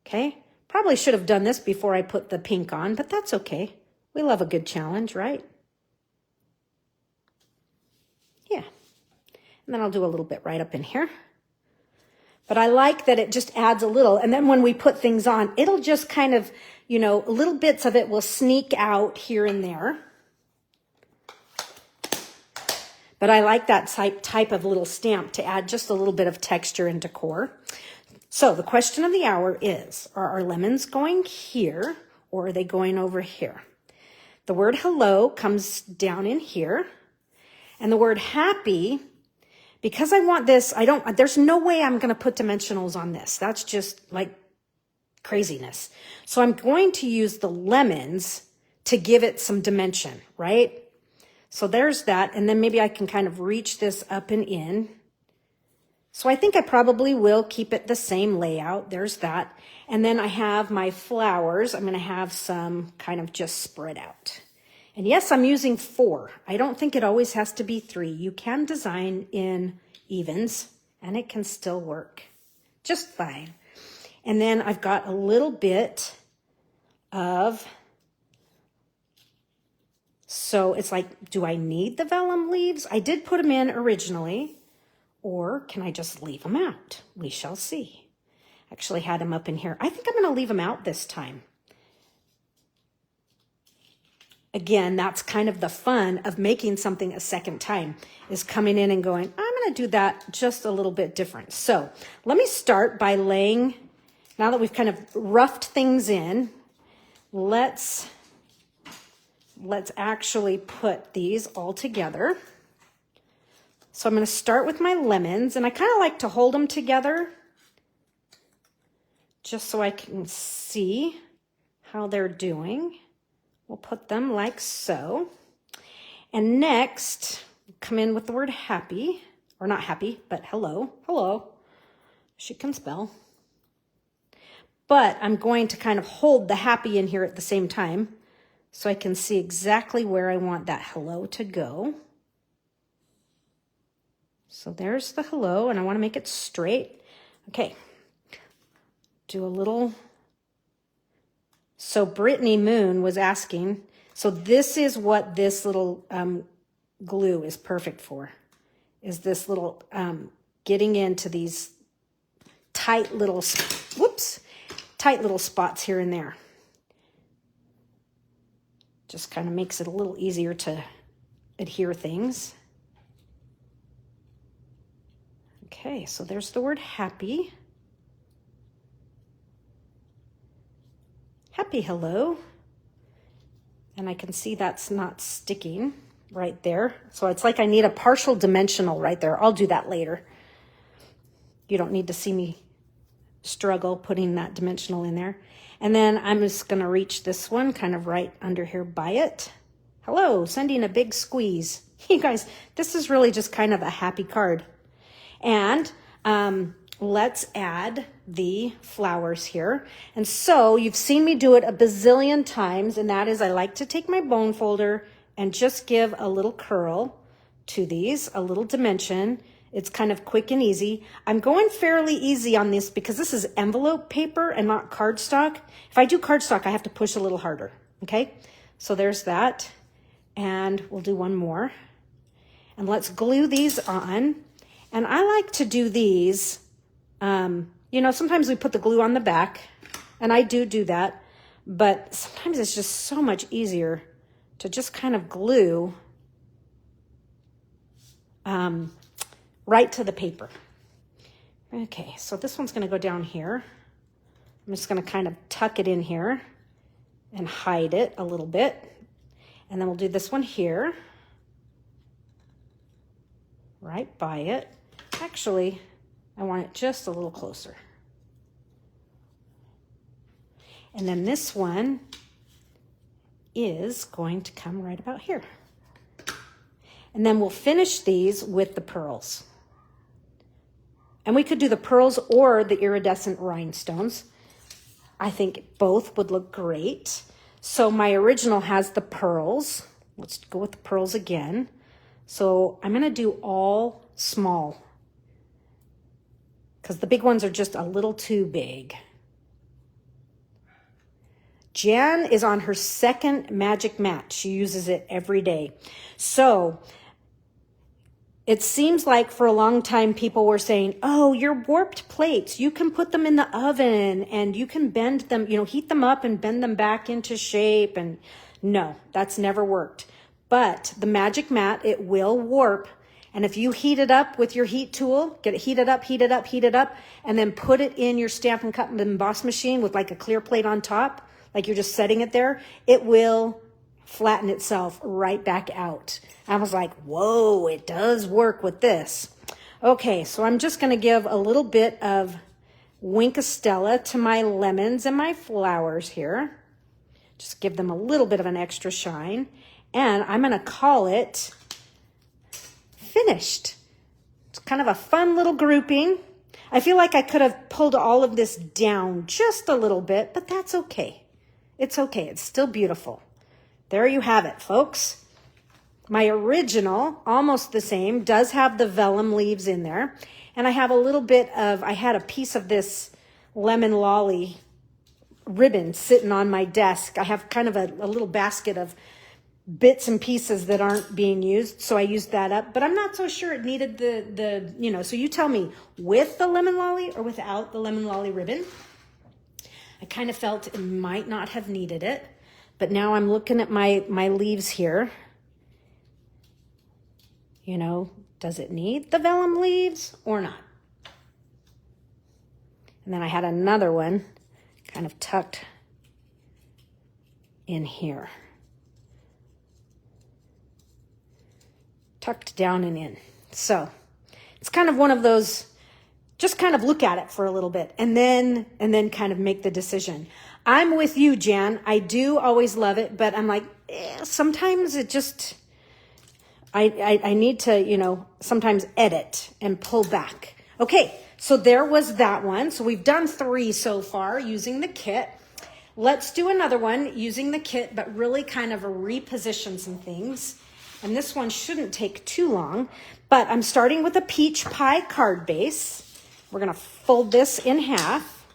Okay? Probably should have done this before I put the pink on, but that's okay. We love a good challenge, right? Yeah. And then I'll do a little bit right up in here. But I like that it just adds a little. And then when we put things on, it'll just kind of, little bits of it will sneak out here and there. But I like that type of little stamp to add just a little bit of texture and decor. So the question of the hour is, are our lemons going here or are they going over here? The word hello comes down in here. And the word happy, because I want this, there's no way I'm going to put dimensionals on this. That's just like craziness. So I'm going to use the lemons to give it some dimension, right? So there's that. And then maybe I can kind of reach this up and in. So I think I probably will keep it the same layout. There's that. And then I have my flowers. I'm going to have some kind of just spread out. And yes, I'm using 4. I don't think it always has to be 3. You can design in evens and it can still work just fine. And then I've got a little bit of, so it's like, do I need the vellum leaves? I did put them in originally, or can I just leave them out? We shall see. Actually had them up in here. I think I'm going to leave them out this time. Again, that's kind of the fun of making something a second time, is coming in and going, I'm going to do that just a little bit different. So let me start by laying, now that we've kind of roughed things in, let's actually put these all together. So I'm going to start with my lemons, and I kind of like to hold them together just so I can see how they're doing. We'll put them like so. And next, come in with the word happy, or not happy, but hello, hello. She can spell. But I'm going to kind of hold the happy in here at the same time so I can see exactly where I want that hello to go. So there's the hello, and I want to make it straight. Okay, do a little. So Brittany Moon was asking, so this is what this little glue is perfect for, is this little getting into these tight little, tight little spots here and there. Just kind of makes it a little easier to adhere things. Okay, so there's the word happy. Happy hello. And I can see that's not sticking right there. So it's like I need a partial dimensional right there. I'll do that later. You don't need to see me struggle putting that dimensional in there. And then I'm just going to reach this one kind of right under here by it. Hello, sending a big squeeze. You guys, this is really just kind of a happy card. And let's add the flowers here. And so you've seen me do it a bazillion times, and that is I like to take my bone folder and just give a little curl to these, a little dimension. It's kind of quick and easy. I'm going fairly easy on this because this is envelope paper and not cardstock. If I do cardstock, I have to push a little harder, okay? So there's that. And we'll do one more. And let's glue these on. And I like to do these, you know, sometimes we put the glue on the back, and I do that, but sometimes it's just so much easier to just kind of glue right to the paper. Okay, so this one's going to go down here. I'm just going to kind of tuck it in here and hide it a little bit. And then we'll do this one here, right by it. Actually, I want it just a little closer. And then this one is going to come right about here. And then we'll finish these with the pearls. And we could do the pearls or the iridescent rhinestones. I think both would look great. So my original has the pearls. Let's go with the pearls again. So I'm going to do all small, because the big ones are just a little too big. Jan is on her second magic mat. She uses it every day. So it seems like for a long time people were saying, oh, your warped plates, you can put them in the oven and you can bend them, you know, heat them up and bend them back into shape. And no, that's never worked. But the magic mat, it will warp. And if you heat it up with your heat tool, get it heated up, and then put it in your Stamp and Cut and Emboss machine with like a clear plate on top, like you're just setting it there, it will flatten itself right back out. I was like, whoa, it does work with this. Okay, so I'm just going to give a little bit of Winkostella to my lemons and my flowers here. Just give them a little bit of an extra shine. And I'm going to call it finished. It's kind of a fun little grouping. I feel like I could have pulled all of this down just a little bit, but that's okay. It's okay. It's still beautiful. There you have it, folks. My original, almost the same, does have the vellum leaves in there. And I have a little bit of, I had a piece of this lemon lolly ribbon sitting on my desk. I have kind of a little basket of bits and pieces that aren't being used, so I used that up. But I'm not so sure it needed the you know, so you tell me, with the lemon lolly or without the lemon lolly ribbon. I kind of felt it might not have needed it, but now I'm looking at my leaves here. You know, Does it need the vellum leaves or not? And then I had another one kind of tucked in here. Tucked down and in. So it's kind of one of those, just kind of look at it for a little bit and then kind of make the decision. I'm with you, Jan. I do always love it, but I'm like, sometimes it just, I need to, you know, sometimes edit and pull back. Okay, so there was that one. So we've done 3 so far using the kit. Let's do another one using the kit, but really kind of reposition some things. And this one shouldn't take too long, but I'm starting with a peach pie card base. We're going to fold this in half.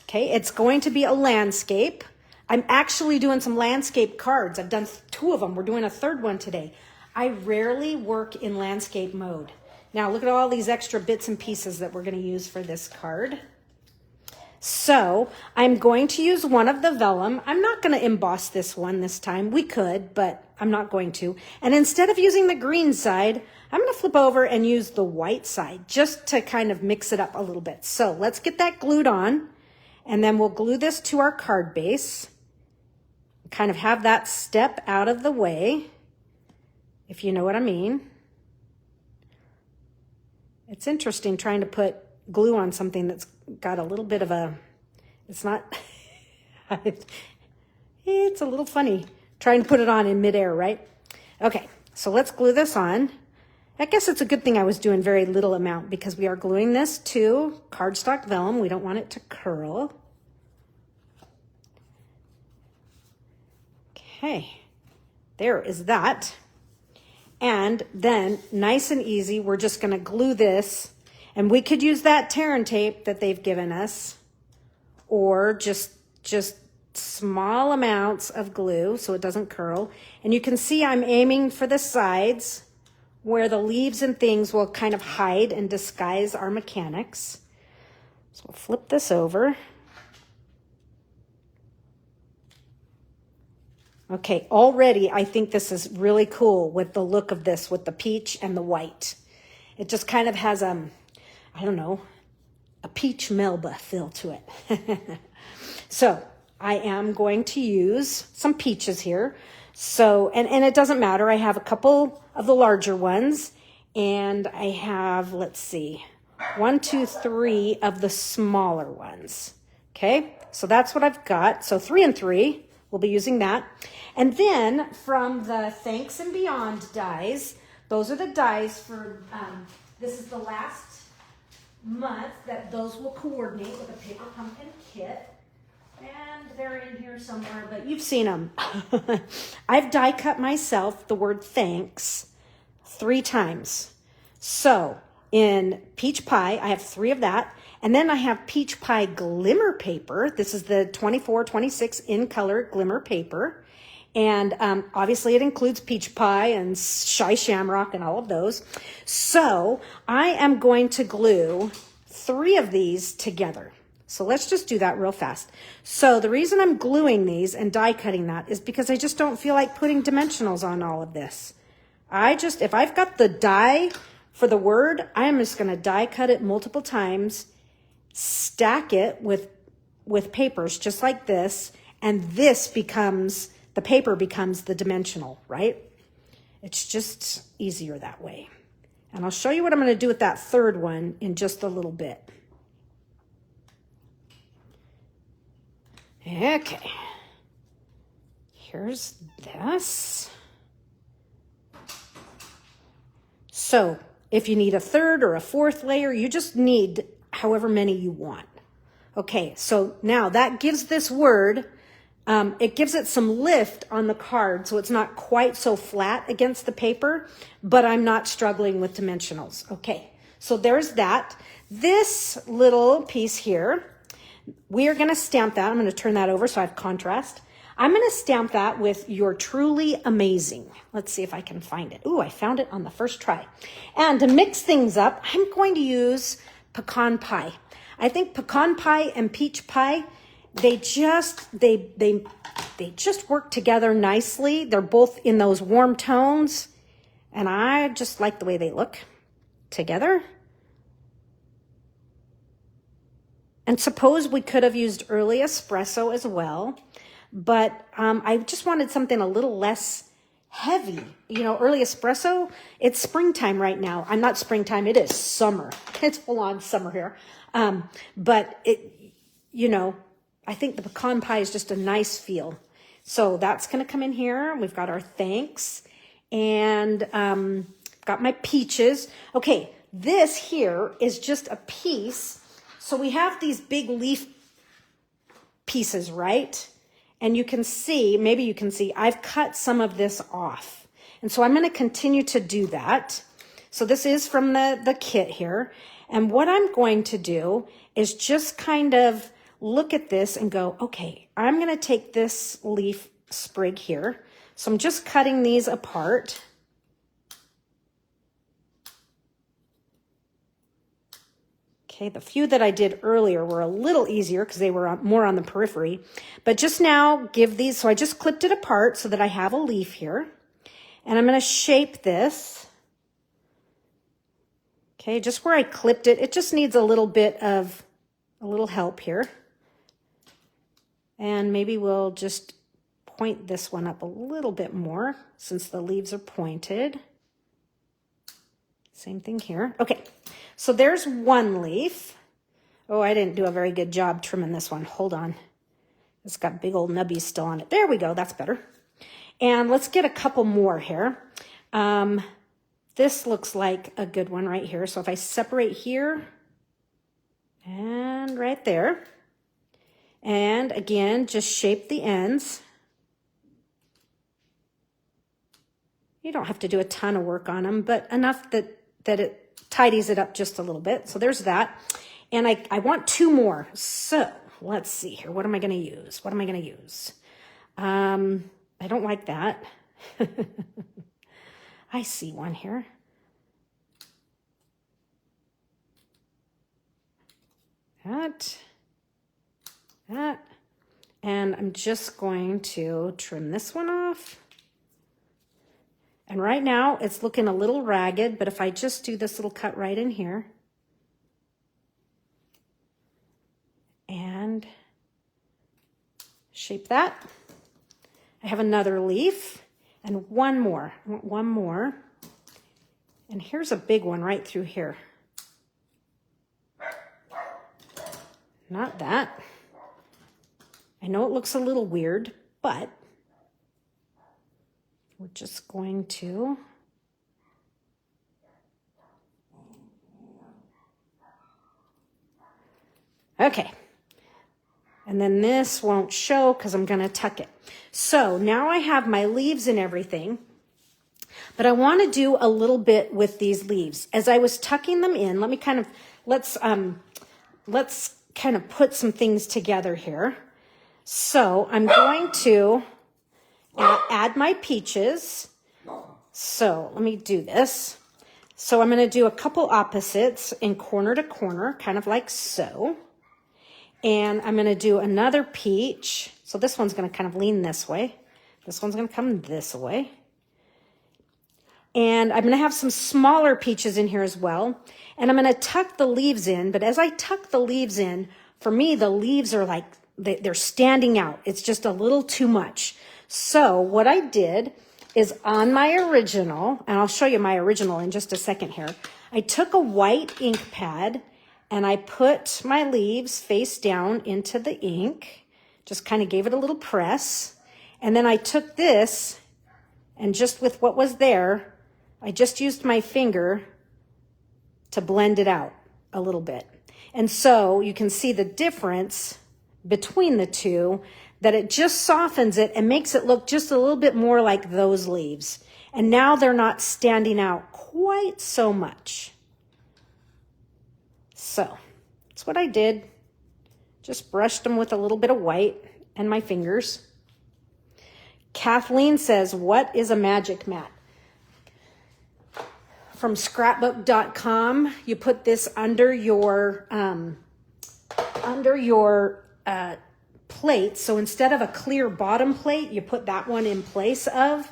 Okay, it's going to be a landscape. I'm actually doing some landscape cards. I've done 2 of them. We're doing a 3rd one today. I rarely work in landscape mode. Now look at all these extra bits and pieces that we're going to use for this card. So I'm going to use one of the vellum. I'm not going to emboss this one this time. We could, but I'm not going to. And instead of using the green side, I'm going to flip over and use the white side just to kind of mix it up a little bit. So let's get that glued on. And then we'll glue this to our card base. Kind of have that step out of the way, if you know what I mean. It's interesting trying to put glue on something that's got a little bit of a, it's not, it's a little funny trying to put it on in midair, right? Okay, so let's glue this on. I guess it's a good thing I was doing very little amount because we are gluing this to cardstock vellum. We don't want it to curl. Okay, there is that. And then nice and easy, we're just going to glue this, and we could use that tear and tape that they've given us, or just small amounts of glue so it doesn't curl. And you can see I'm aiming for the sides where the leaves and things will kind of hide and disguise our mechanics. So we'll flip this over. Okay, already I think this is really cool with the look of this, with the peach and the white. It just kind of has, I don't know, a peach Melba feel to it. So I am going to use some peaches here. So, and it doesn't matter. I have a couple of the larger ones, and I have, let's see, 1, 2, 3 of the smaller ones. Okay, so that's what I've got. So 3 and 3. We'll be using that. And then from the Thanks and Beyond dies, those are the dies for, this is the last month that those will coordinate with a paper pumpkin kit. And they're in here somewhere, but you've seen them. I've die cut myself the word thanks 3 times. So in peach pie, I have 3 of that. And then I have peach pie glimmer paper. This is the 24-26 in color glimmer paper. And obviously it includes peach pie and shy shamrock and all of those. So I am going to glue 3 of these together. So let's just do that real fast. So the reason I'm gluing these and die cutting that is because I just don't feel like putting dimensionals on all of this. If I've got the die for the word, I'm just going to die cut it multiple times, stack it with papers just like this, and this becomes, the paper becomes the dimensional, right? It's just easier that way. And I'll show you what I'm going to do with that 3rd one in just a little bit. Okay, here's this. So if you need a 3rd or a 4th layer, you just need however many you want. Okay, so now that gives this word, it gives it some lift on the card so it's not quite so flat against the paper, but I'm not struggling with dimensionals. Okay, so there's that. This little piece here, we are going to stamp that. I'm going to turn that over so I have contrast. I'm going to stamp that with You're Truly Amazing. Let's see if I can find it. Ooh, I found it on the first try. And to mix things up, I'm going to use pecan pie. I think pecan pie and peach pie, they just work together nicely. They're both in those warm tones. And I just like the way they look together. And suppose we could have used early espresso as well, but I just wanted something a little less heavy. You know, early espresso, it's springtime right now. I'm not springtime, it is summer. It's full on summer here. But it, you know, I think the pecan pie is just a nice feel. So that's going to come in here. We've got our thanks and got my peaches. Okay, this here is just a piece. So we have these big leaf pieces, right? And you can see, maybe you can see, I've cut some of this off. And so I'm going to continue to do that. So this is from the kit here. And what I'm going to do is just kind of look at this and go, okay, I'm going to take this leaf sprig here. So I'm just cutting these apart. Okay, the few that I did earlier were a little easier because they were more on the periphery. But just now, give these, so I just clipped it apart so that I have a leaf here. And I'm going to shape this. Okay, just where I clipped it, it just needs a little bit of, a little help here. And maybe we'll just point this one up a little bit more since the leaves are pointed. Same thing here. Okay, so there's one leaf. Oh, I didn't do a very good job trimming this one. Hold on. It's got big old nubbies still on it. There we go. That's better. And let's get a couple more here. This looks like a good one right here. So if I separate here and right there, and again, just shape the ends. You don't have to do a ton of work on them, but enough that it tidies it up just a little bit. So there's that. And I want two more. So let's see here. What am I going to use? What am I going to use? I don't like that. I see one here. That. And I'm just going to trim this one off. And right now it's looking a little ragged, but if I just do this little cut right in here and shape that, I have another leaf and one more. I want one more. And here's a big one right through here. Not that. I know it looks a little weird, but we're just going to okay. And then this won't show because I'm going to tuck it. So now I have my leaves and everything, but I want to do a little bit with these leaves. As I was tucking them in, let me kind of, let's kind of put some things together here. So I'm going to add my peaches. So let me do this. So I'm going to do a couple opposites in corner to corner, kind of like so. And I'm going to do another peach. So this one's going to kind of lean this way. This one's going to come this way. And I'm going to have some smaller peaches in here as well. And I'm going to tuck the leaves in. But as I tuck the leaves in, for me, the leaves are like, they're standing out. It's just a little too much. So what I did is on my original, and I'll show you my original in just a second here, I took a white ink pad and I put my leaves face down into the ink, just kind of gave it a little press. And then I took this and just with what was there, I just used my finger to blend it out a little bit. And so you can see the difference between the two, that it just softens it and makes it look just a little bit more like those leaves. And now they're not standing out quite so much. So that's what I did. Just brushed them with a little bit of white and my fingers. Kathleen says, what is a magic mat? From scrapbook.com, you put this under your plate. So instead of a clear bottom plate, you put that one in place of,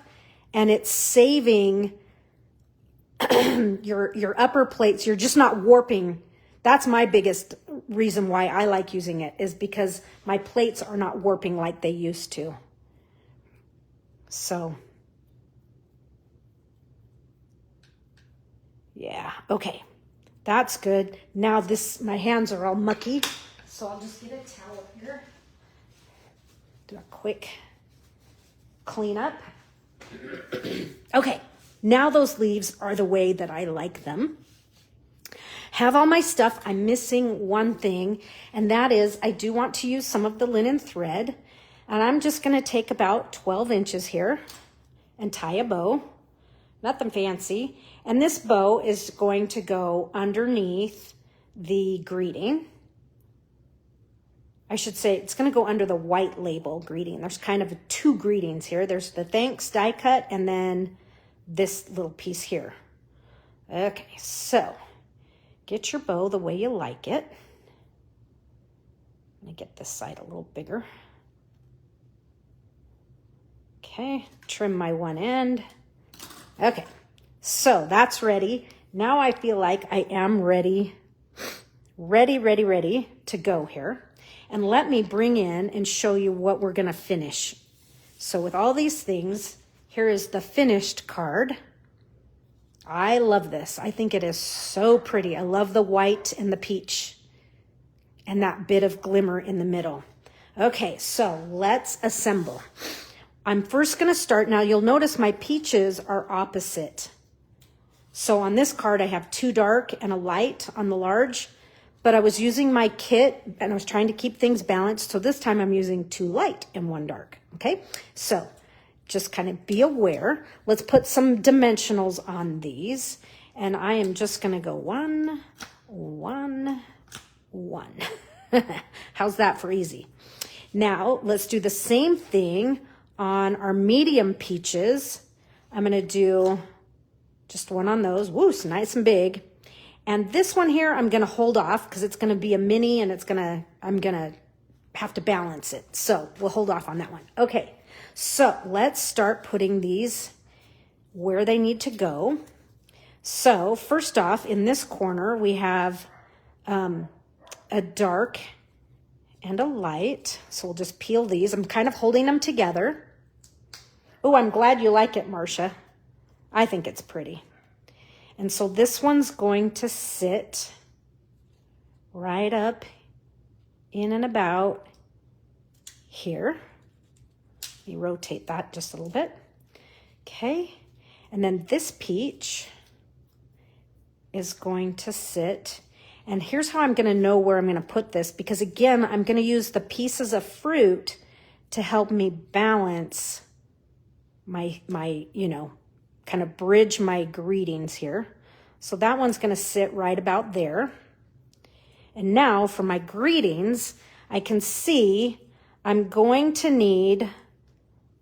and it's saving your upper plates, you're just not warping. That's my biggest reason why I like using it, is because my plates are not warping like they used to. So, yeah, okay. That's good. Now my hands are all mucky, so I'll just get a towel here. Do a quick clean up. Okay, now those leaves are the way that I like them. Have all my stuff. I'm missing one thing, and that is I do want to use some of the linen thread, and I'm just going to take about 12 inches here and tie a bow. Nothing fancy. And this bow is going to go underneath the greeting. I should say it's going to go under the white label greeting. There's kind of two greetings here. There's the thanks die cut and then this little piece here. Okay, so get your bow the way you like it. Let me get this side a little bigger. Okay, trim my one end. Okay, so that's ready. Now I feel like I am ready to go here. And let me bring in and show you what we're gonna finish. So with all these things, here is the finished card. I love this. I think it is so pretty. I love the white and the peach and that bit of glimmer in the middle. Okay, so let's assemble. I'm first gonna start, now you'll notice my peaches are opposite. So on this card, I have 2 dark and a light on the large, but I was using my kit and I was trying to keep things balanced. So this time I'm using 2 light and 1 dark, okay? So just kind of be aware. Let's put some dimensionals on these. And I am just gonna go 1, 1, 1. How's that for easy? Now let's do the same thing on our medium peaches. I'm gonna do just 1 on those. Woo, so nice and big. And this one here, I'm gonna hold off because it's gonna be a mini and I'm gonna have to balance it. So we'll hold off on that one. Okay, so let's start putting these where they need to go. So first off, in this corner, we have a dark and a light. So we'll just peel these. I'm kind of holding them together. Oh, I'm glad you like it, Marcia. I think it's pretty. And so this one's going to sit right up in and about here. Let me rotate that just a little bit. Okay. And then this peach is going to sit. And here's how I'm going to know where I'm going to put this, because again, I'm going to use the pieces of fruit to help me balance my kind of bridge my greetings here. So that one's going to sit right about there. And now for my greetings, I can see I'm going to need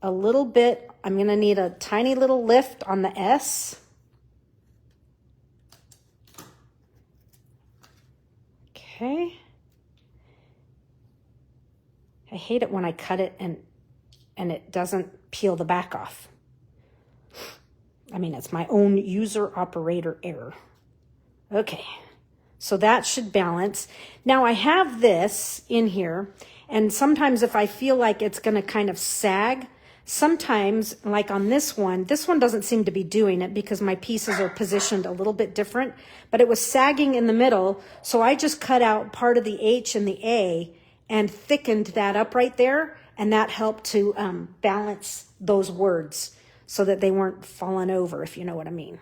a little bit, I'm going to need a tiny little lift on the S. Okay. I hate it when I cut it and it doesn't peel the back off. I mean, it's my own user operator error. Okay, so that should balance. Now I have this in here, and sometimes if I feel like it's gonna kind of sag, sometimes like on this one doesn't seem to be doing it because my pieces are positioned a little bit different, but it was sagging in the middle. So I just cut out part of the H and the A and thickened that up right there. And that helped to balance those words so that they weren't falling over, if you know what I mean.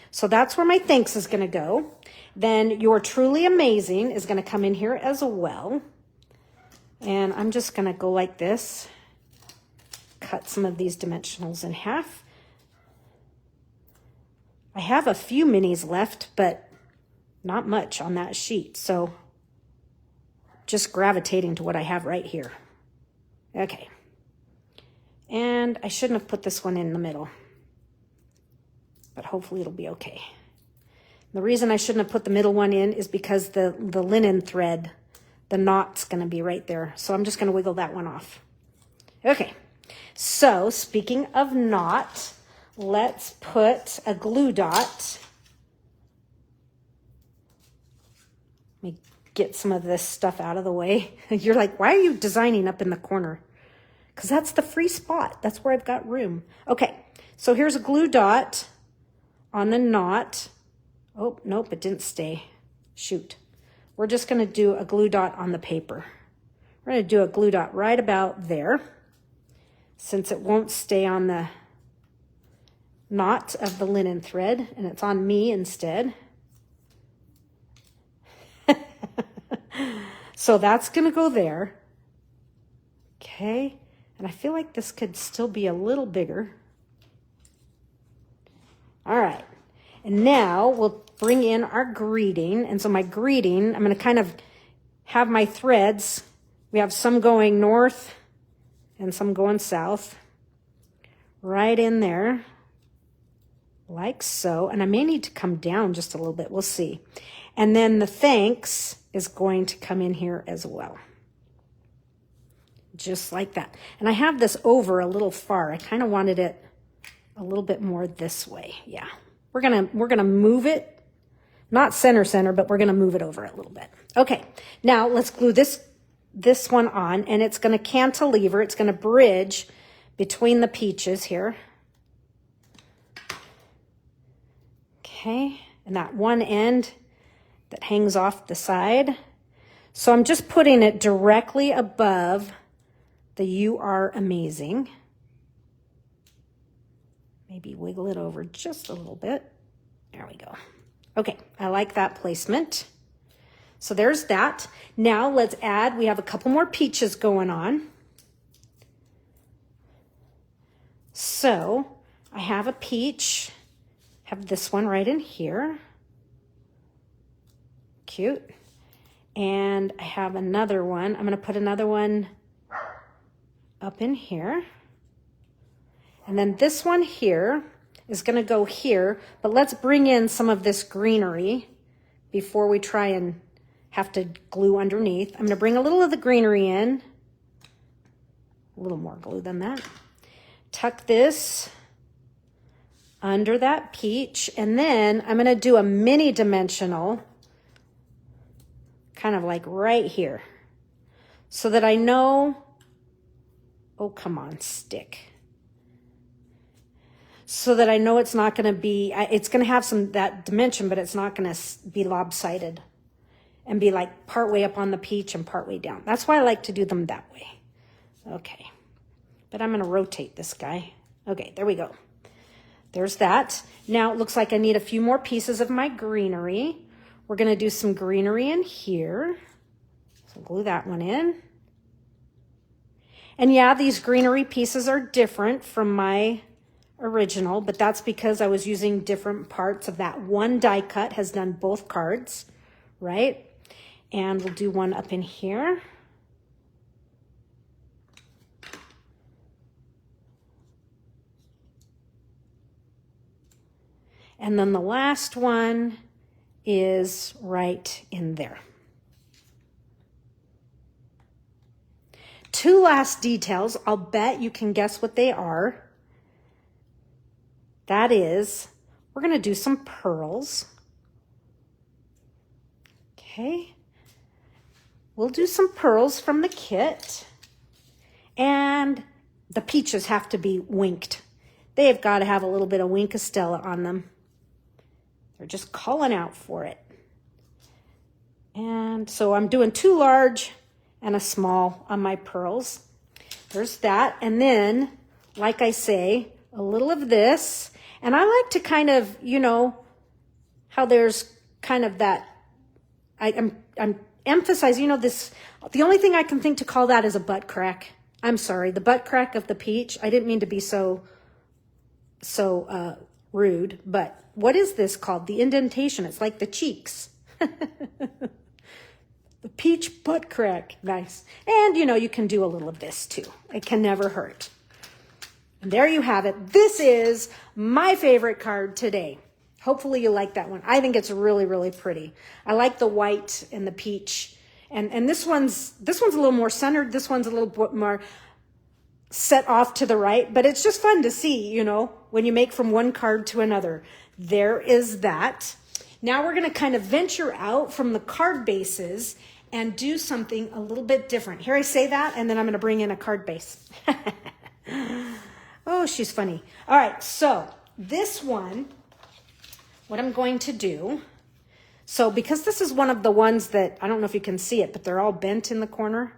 So that's where my thanks is going to go. Then You're Truly Amazing is going to come in here as well. And I'm just going to go like this. Cut some of these dimensionals in half. I have a few minis left, but not much on that sheet. So just gravitating to what I have right here. Okay. And I shouldn't have put this one in the middle, but hopefully it'll be okay. The reason I shouldn't have put the middle one in is because the linen thread, the knot's going to be right there. So I'm just going to wiggle that one off. Okay. So speaking of knot, let's put a glue dot Let me get some of this stuff out of the way. You're like, why are you designing up in the corner? Because that's the free spot. That's where I've got room. Okay, so here's a glue dot on the knot. Oh, nope, it didn't stay. Shoot. We're just going to do a glue dot on the paper. We're going to do a glue dot right about there, since it won't stay on the knot of the linen thread, and it's on me instead. So that's going to go there. Okay. And I feel like this could still be a little bigger. All right. And now we'll bring in our greeting. And so my greeting, I'm going to kind of have my threads. We have some going north and some going south. Right in there. Like so. And I may need to come down just a little bit. We'll see. And then the thanks is going to come in here as well. Just like that. And I have this over a little far. I kind of wanted it a little bit more this way. Yeah. We're gonna move it, not center, but we're gonna move it over a little bit. Okay. Now let's glue this one on, and it's gonna cantilever. It's gonna bridge between the peaches here. Okay. And that one end that hangs off the side. So I'm just putting it directly above the "You Are Amazing." Maybe wiggle it over just a little bit. There we go. Okay, I like that placement. So there's that. Now let's add, we have a couple more peaches going on. So I have a peach, have this one right in here. Cute. And I have another one. I'm going to put another one up in here. And then this one here is going to go here, but let's bring in some of this greenery before we try and have to glue underneath. I'm going to bring a little of the greenery in, a little more glue than that. Tuck this under that peach, and then I'm going to do a mini dimensional, kind of like right here, so that I know, oh, come on, stick. So that I know it's not going to be, it's going to have that dimension, but it's not going to be lopsided and be like part way up on the peach and part way down. That's why I like to do them that way. Okay. But I'm going to rotate this guy. Okay, there we go. There's that. Now it looks like I need a few more pieces of my greenery. We're going to do some greenery in here. So glue that one in. And yeah, these greenery pieces are different from my original, but that's because I was using different parts of that. One die cut has done both cards, right? And we'll do one up in here. And then the last one is right in there. Two last details. I'll bet you can guess what they are. That is, we're going to do some pearls. Okay. We'll do some pearls from the kit. And the peaches have to be winked. They've got to have a little bit of Wink Estella on them. They're just calling out for it. And so I'm doing 2 large and a small on my pearls. There's that. And then, like I say, a little of this. And I like to kind of, you know, how there's kind of that, I'm emphasizing, you know, this, the only thing I can think to call that is a butt crack. I'm sorry, the butt crack of the peach. I didn't mean to be so rude, but what is this called? The indentation. It's like the cheeks. The peach butt crack. Nice. And, you know, you can do a little of this too. It can never hurt. And there you have it. This is my favorite card today. Hopefully you like that one. I think it's really, really pretty. I like the white and the peach. And this one's a little more centered. This one's a little bit more set off to the right. But it's just fun to see, you know, when you make from one card to another. There is that. Now we're gonna kind of venture out from the card bases and do something a little bit different. Here I say that, and then I'm gonna bring in a card base. Oh, she's funny. All right, so this one, what I'm going to do, so because this is one of the ones that, I don't know if you can see it, but they're all bent in the corner.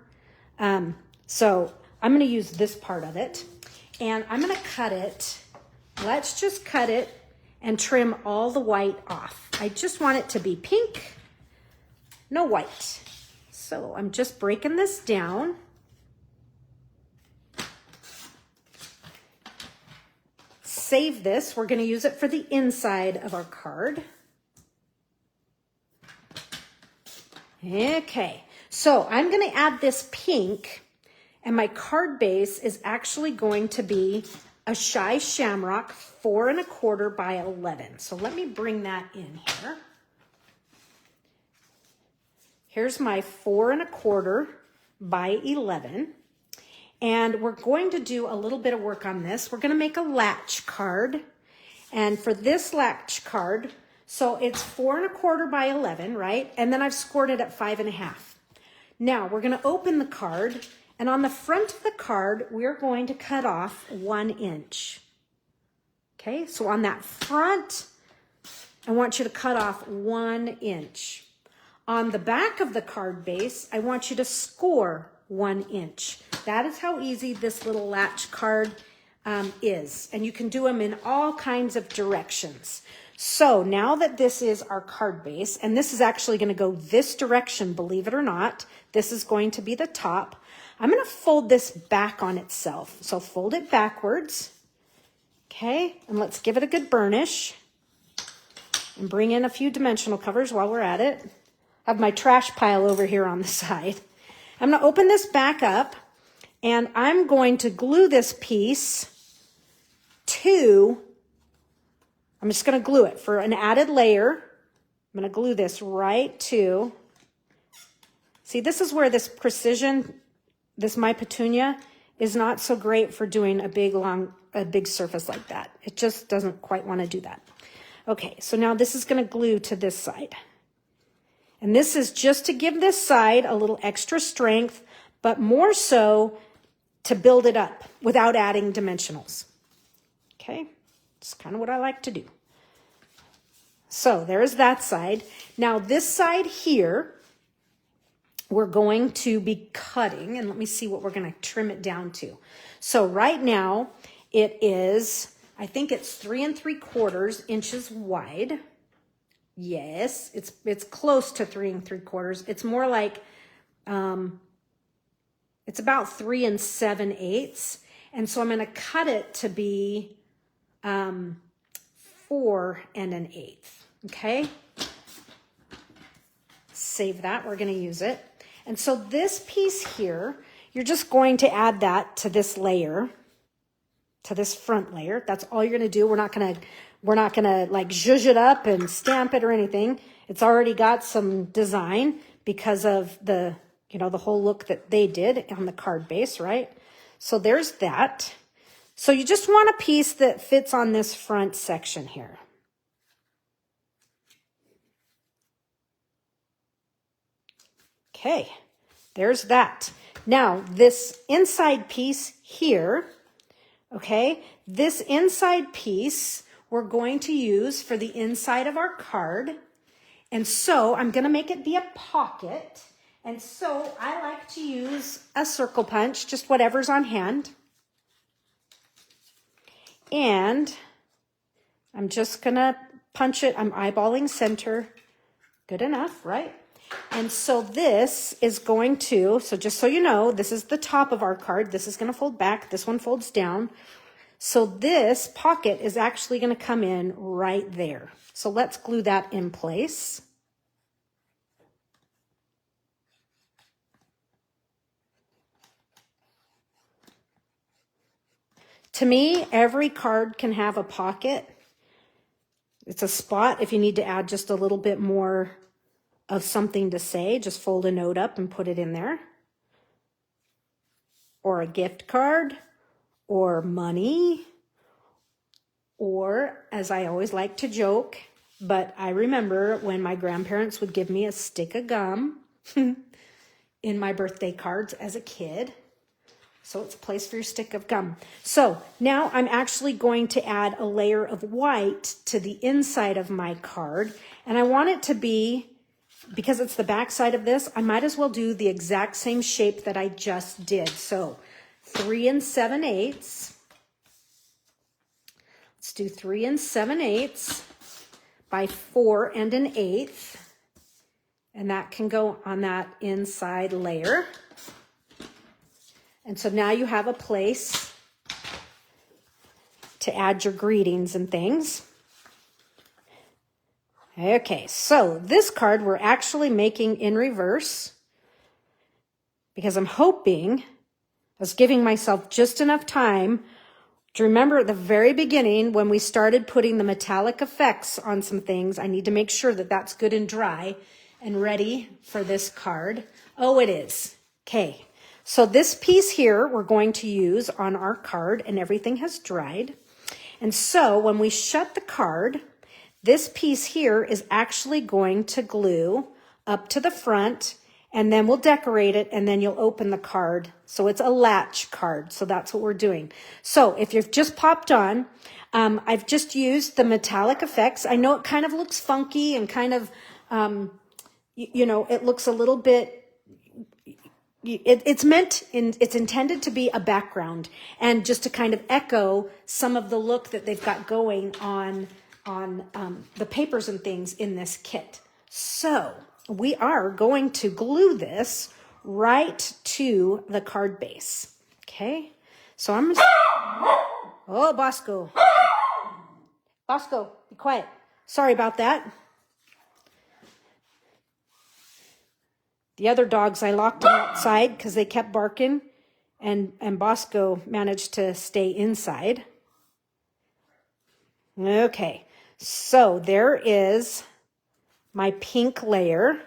So I'm gonna use this part of it, and I'm gonna cut it. Let's just cut it and trim all the white off. I just want it to be pink, no white. So I'm just breaking this down. Save this. We're going to use it for the inside of our card. Okay, so I'm going to add this pink, and my card base is actually going to be a Shy Shamrock 4 1/4 by 11. So let me bring that in here. Here's my 4 1/4 by 11. And we're going to do a little bit of work on this. We're going to make a latch card. And for this latch card, so it's 4 1/4 by 11, right? And then I've scored it at 5 1/2. Now we're going to open the card. And on the front of the card, we're going to cut off 1 inch. Okay, so on that front, I want you to cut off 1 inch. On the back of the card base, I want you to score 1 inch. That is how easy this little latch card is. And you can do them in all kinds of directions. So now that this is our card base, and this is actually going to go this direction, believe it or not, this is going to be the top. I'm going to fold this back on itself. So fold it backwards. Okay, and let's give it a good burnish. And bring in a few dimensional covers while we're at it. I have my trash pile over here on the side. I'm going to open this back up, and I'm going to glue this piece to, I'm just going to glue it for an added layer. I'm going to glue this right to, see, this is where this precision, this My Petunia, is not so great for doing a big surface like that. It just doesn't quite want to do that. Okay, so now this is going to glue to this side. And this is just to give this side a little extra strength, but more so to build it up without adding dimensionals. Okay, it's kind of what I like to do. So there's that side. Now this side here, we're going to be cutting, and let me see what we're going to trim it down to. So right now it is, I think it's 3 3/4 inches wide. Yes, it's close to 3 3/4. It's more like, it's about 3 7/8. And so I'm going to cut it to be 4 1/8. Okay. Save that. We're going to use it. And so this piece here, you're just going to add that to this layer, to this front layer. That's all you're going to do. We're not going to like zhuzh it up and stamp it or anything. It's already got some design because of the, you know, the whole look that they did on the card base, right? So there's that. So you just want a piece that fits on this front section here. Okay, there's that. Now this inside piece here, okay, this inside piece we're going to use for the inside of our card. And so I'm going to make it be a pocket. And so I like to use a circle punch, just whatever's on hand. And I'm just going to punch it. I'm eyeballing center. Good enough, right? And so this is going to, so just so you know, this is the top of our card. This is going to fold back. This one folds down. So this pocket is actually going to come in right there. So let's glue that in place. To me, every card can have a pocket. It's a spot if you need to add just a little bit more of something to say. Just fold a note up and put it in there. Or a gift card. Or money, or as I always like to joke, but I remember when my grandparents would give me a stick of gum in my birthday cards as a kid. So it's a place for your stick of gum. So now I'm actually going to add a layer of white to the inside of my card. And I want it to be, because it's the back side of this, I might as well do the exact same shape that I just did. So 3 7/8. Let's do 3 7/8 by 4 1/8. And that can go on that inside layer. And so now you have a place to add your greetings and things. Okay, so this card we're actually making in reverse because I'm hoping, I was giving myself just enough time to remember at the very beginning when we started putting the metallic effects on some things, I need to make sure that that's good and dry and ready for this card. Oh, it is. Okay. So this piece here we're going to use on our card, and everything has dried. And so when we shut the card, this piece here is actually going to glue up to the front, and then we'll decorate it, and then you'll open the card. So it's a latch card. So that's what we're doing. So if you've just popped on, I've just used the metallic effects. I know it kind of looks funky and kind of, it looks a little bit, it's intended to be a background and just to kind of echo some of the look that they've got going on the papers and things in this kit. So we are going to glue this right to the card base. Okay. So I'm just, oh, Bosco, be quiet. Sorry about that. The other dogs, I locked them outside because they kept barking, and Bosco managed to stay inside. Okay, so there is my pink layer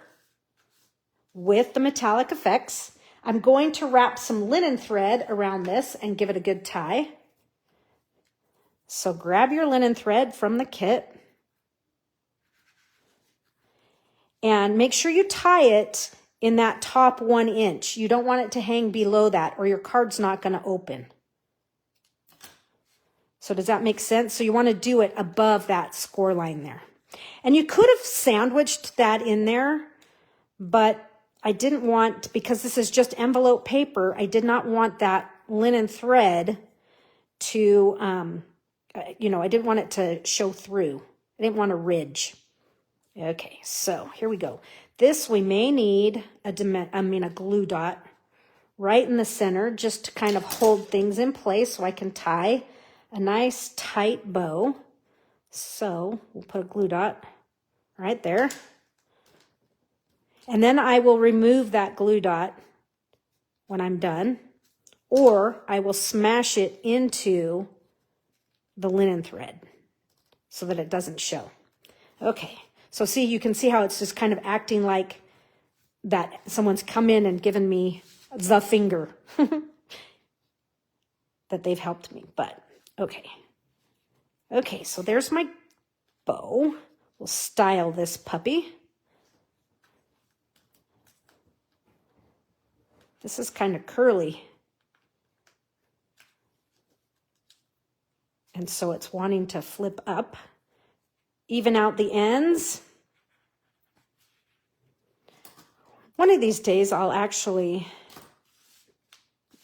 with the metallic effects. I'm going to wrap some linen thread around this and give it a good tie. So grab your linen thread from the kit and make sure you tie it in that top 1 inch. You don't want it to hang below that or your card's not going to open. So does that make sense? So you want to do it above that score line there. And you could have sandwiched that in there, but I didn't want, because this is just envelope paper, I did not want that linen thread to, I didn't want it to show through. I didn't want a ridge. Okay, so here we go. This we may need a glue dot right in the center just to kind of hold things in place so I can tie a nice tight bow. So we'll put a glue dot right there. And then I will remove that glue dot when I'm done, or I will smash it into the linen thread so that it doesn't show. Okay. So see, you can see how it's just kind of acting like that someone's come in and given me the finger that they've helped me. But, okay. Okay, so there's my bow. We'll style this puppy. This is kind of curly. And so it's wanting to flip up. Even out the ends. One of these days I'll actually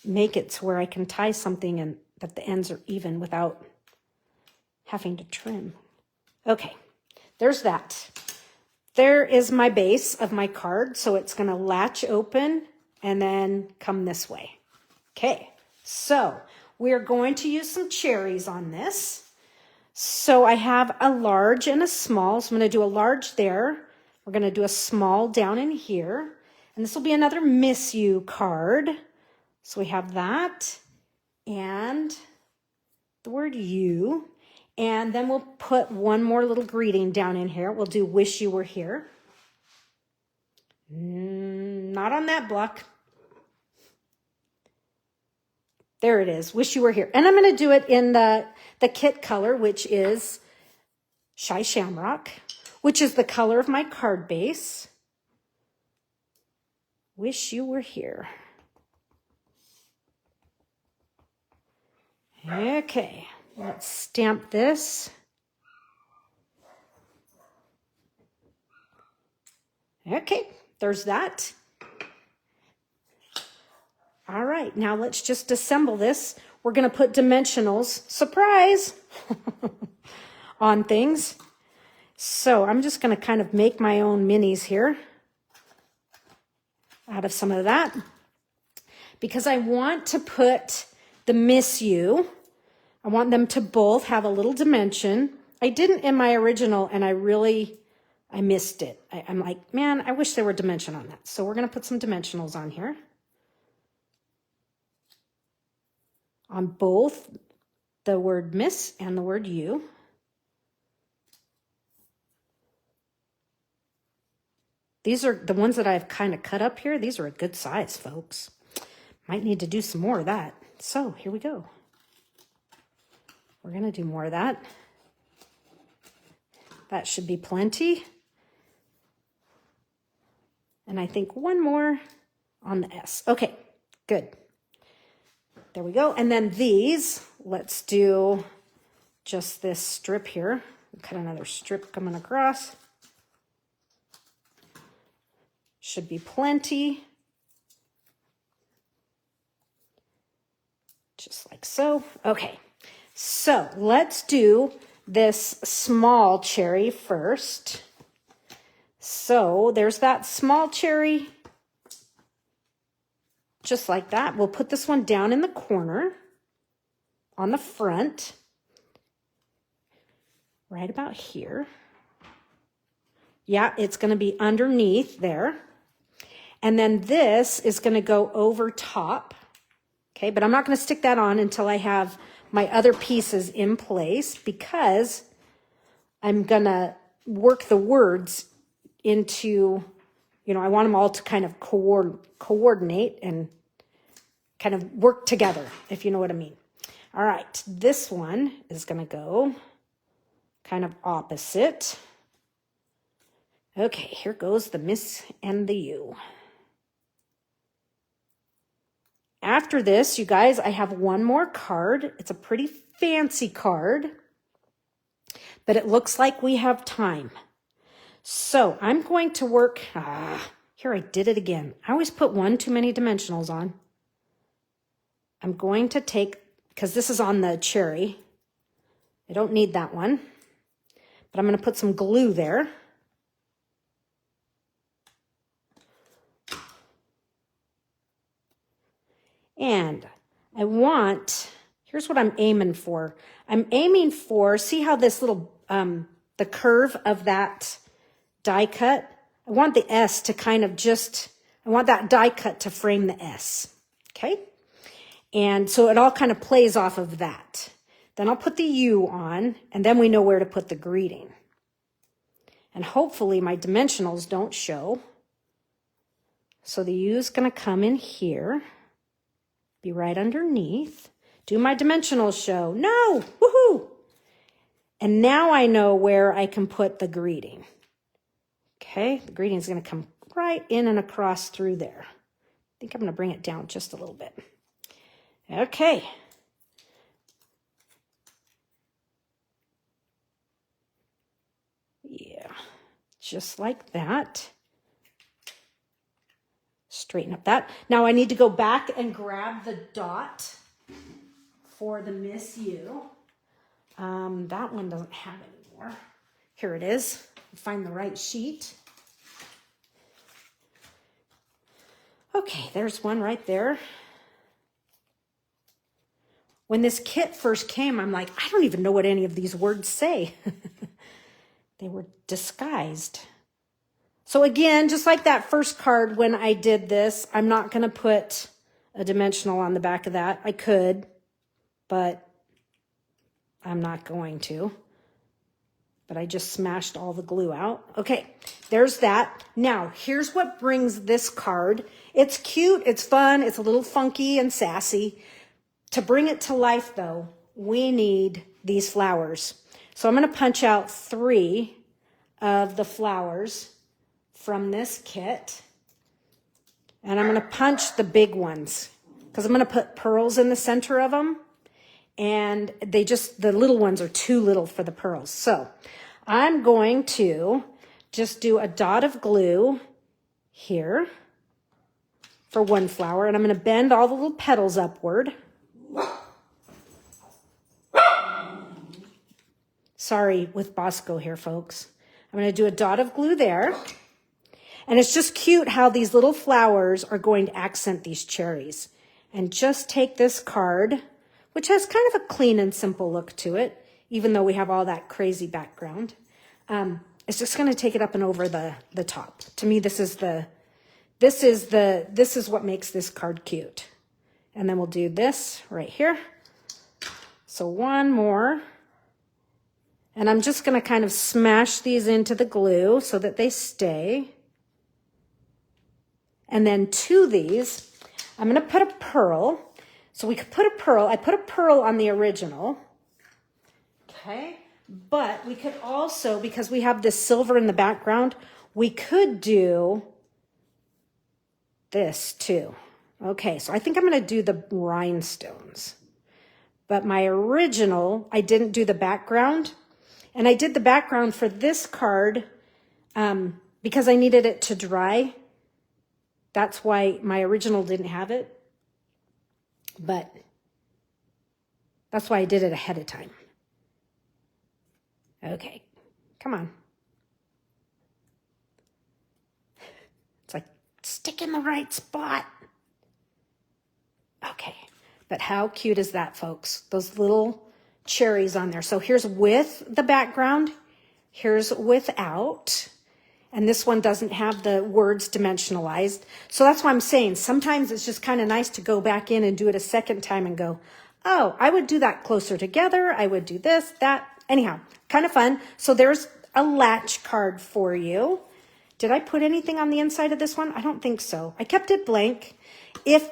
make it to where I can tie something and that the ends are even without having to trim. Okay, there's that. There is my base of my card, so it's going to latch open and then come this way. Okay, so we're going to use some cherries on this. So I have a large and a small. So I'm going to do a large there. We're going to do a small down in here. And this will be another Miss You card. So we have that and the word you. And then we'll put one more little greeting down in here. We'll do Wish You Were Here. Not on that block. There it is. Wish You Were Here. And I'm going to do it in the kit color, which is Shy Shamrock. which is the color of my card base. Wish you were here. Okay, let's stamp this. Okay, there's that. All right, now let's just assemble this. We're going to put dimensionals, surprise, on things. So I'm just going to kind of make my own minis here out of some of that, because I want to put the Miss You. I want them to both have a little dimension. I didn't in my original, and I missed it. I'm like, man, I wish there were dimension on that. So we're going to put some dimensionals on here. On both the word Miss and the word You. These are the ones that I've kind of cut up here. These are a good size, folks. Might need to do some more of that. So here we go. We're going to do more of that. That should be plenty. And I think one more on the S. Okay, good. There we go. And then these, let's do just this strip here. Cut another strip coming across. Should be plenty. Just like so. Okay, so let's do this small cherry first. So there's that small cherry. Just like that. We'll put this one down in the corner on the front, right about here. Yeah, it's going to be underneath there. And then this is going to go over top. Okay, but I'm not going to stick that on until I have my other pieces in place, because I'm going to work the words into, I want them all to kind of coordinate and kind of work together, if you know what I mean. All right, this one is going to go kind of opposite. Okay, here goes the Miss and the You. After this, you guys, I have one more card. It's a pretty fancy card, but it looks like we have time. So I'm going to work, here I did it again. I always put one too many dimensionals on. I'm going to take, because this is on the cherry, I don't need that one, but I'm going to put some glue there. And I want, here's what I'm aiming for. I'm aiming for, see how this little, the curve of that die cut, I want the S to kind of I want that die cut to frame the S, okay? And so it all kind of plays off of that. Then I'll put the U on, and then we know where to put the greeting. And hopefully my dimensionals don't show. So the U is going to come in here, be right underneath. Do my dimensionals show? No! Woohoo! And now I know where I can put the greeting. Okay, the greeting is going to come right in and across through there. I think I'm going to bring it down just a little bit. Okay. Yeah, just like that. Straighten up that. Now I need to go back and grab the dot for the Miss You. That one doesn't have it anymore. Here it is. Find the right sheet. Okay, there's one right there. When this kit first came, I'm like, I don't even know what any of these words say. They were disguised. So again, just like that first card when I did this, I'm not going to put a dimensional on the back of that. I could, but I'm not going to. But I just smashed all the glue out. Okay, there's that. Now, here's what brings this card. It's cute, it's fun, it's a little funky and sassy. To bring it to life, though, we need these flowers. So I'm going to punch out 3 of the flowers from this kit. And I'm going to punch the big ones because I'm going to put pearls in the center of them. And the little ones are too little for the pearls. So I'm going to just do a dot of glue here for one flower. And I'm going to bend all the little petals upward. Sorry with Bosco here, folks. I'm going to do a dot of glue there. And it's just cute how these little flowers are going to accent these cherries. And just take this card, which has kind of a clean and simple look to it, even though we have all that crazy background. It's just going to take it up and over the top. To me, this is what makes this card cute. And then we'll do this right here. So one more. And I'm just going to kind of smash these into the glue so that they stay. And then to these, I'm going to put a pearl. So we could put a pearl. I put a pearl on the original. Okay. But we could also, because we have this silver in the background, we could do this too. Okay. So I think I'm going to do the rhinestones. But my original, I didn't do the background. And I did the background for this card because I needed it to dry. That's why my original didn't have it. But that's why I did it ahead of time. Okay, come on. It's like, stick in the right spot. Okay, but how cute is that, folks? Those little cherries on there. So here's with the background, here's without, and this one doesn't have the words dimensionalized. So that's why I'm saying sometimes it's just kind of nice to go back in and do it a second time and go, oh, I would do that closer together. I would do this, that. Anyhow, kind of fun. So there's a latch card for you. Did I put anything on the inside of this one? I don't think so. I kept it blank. If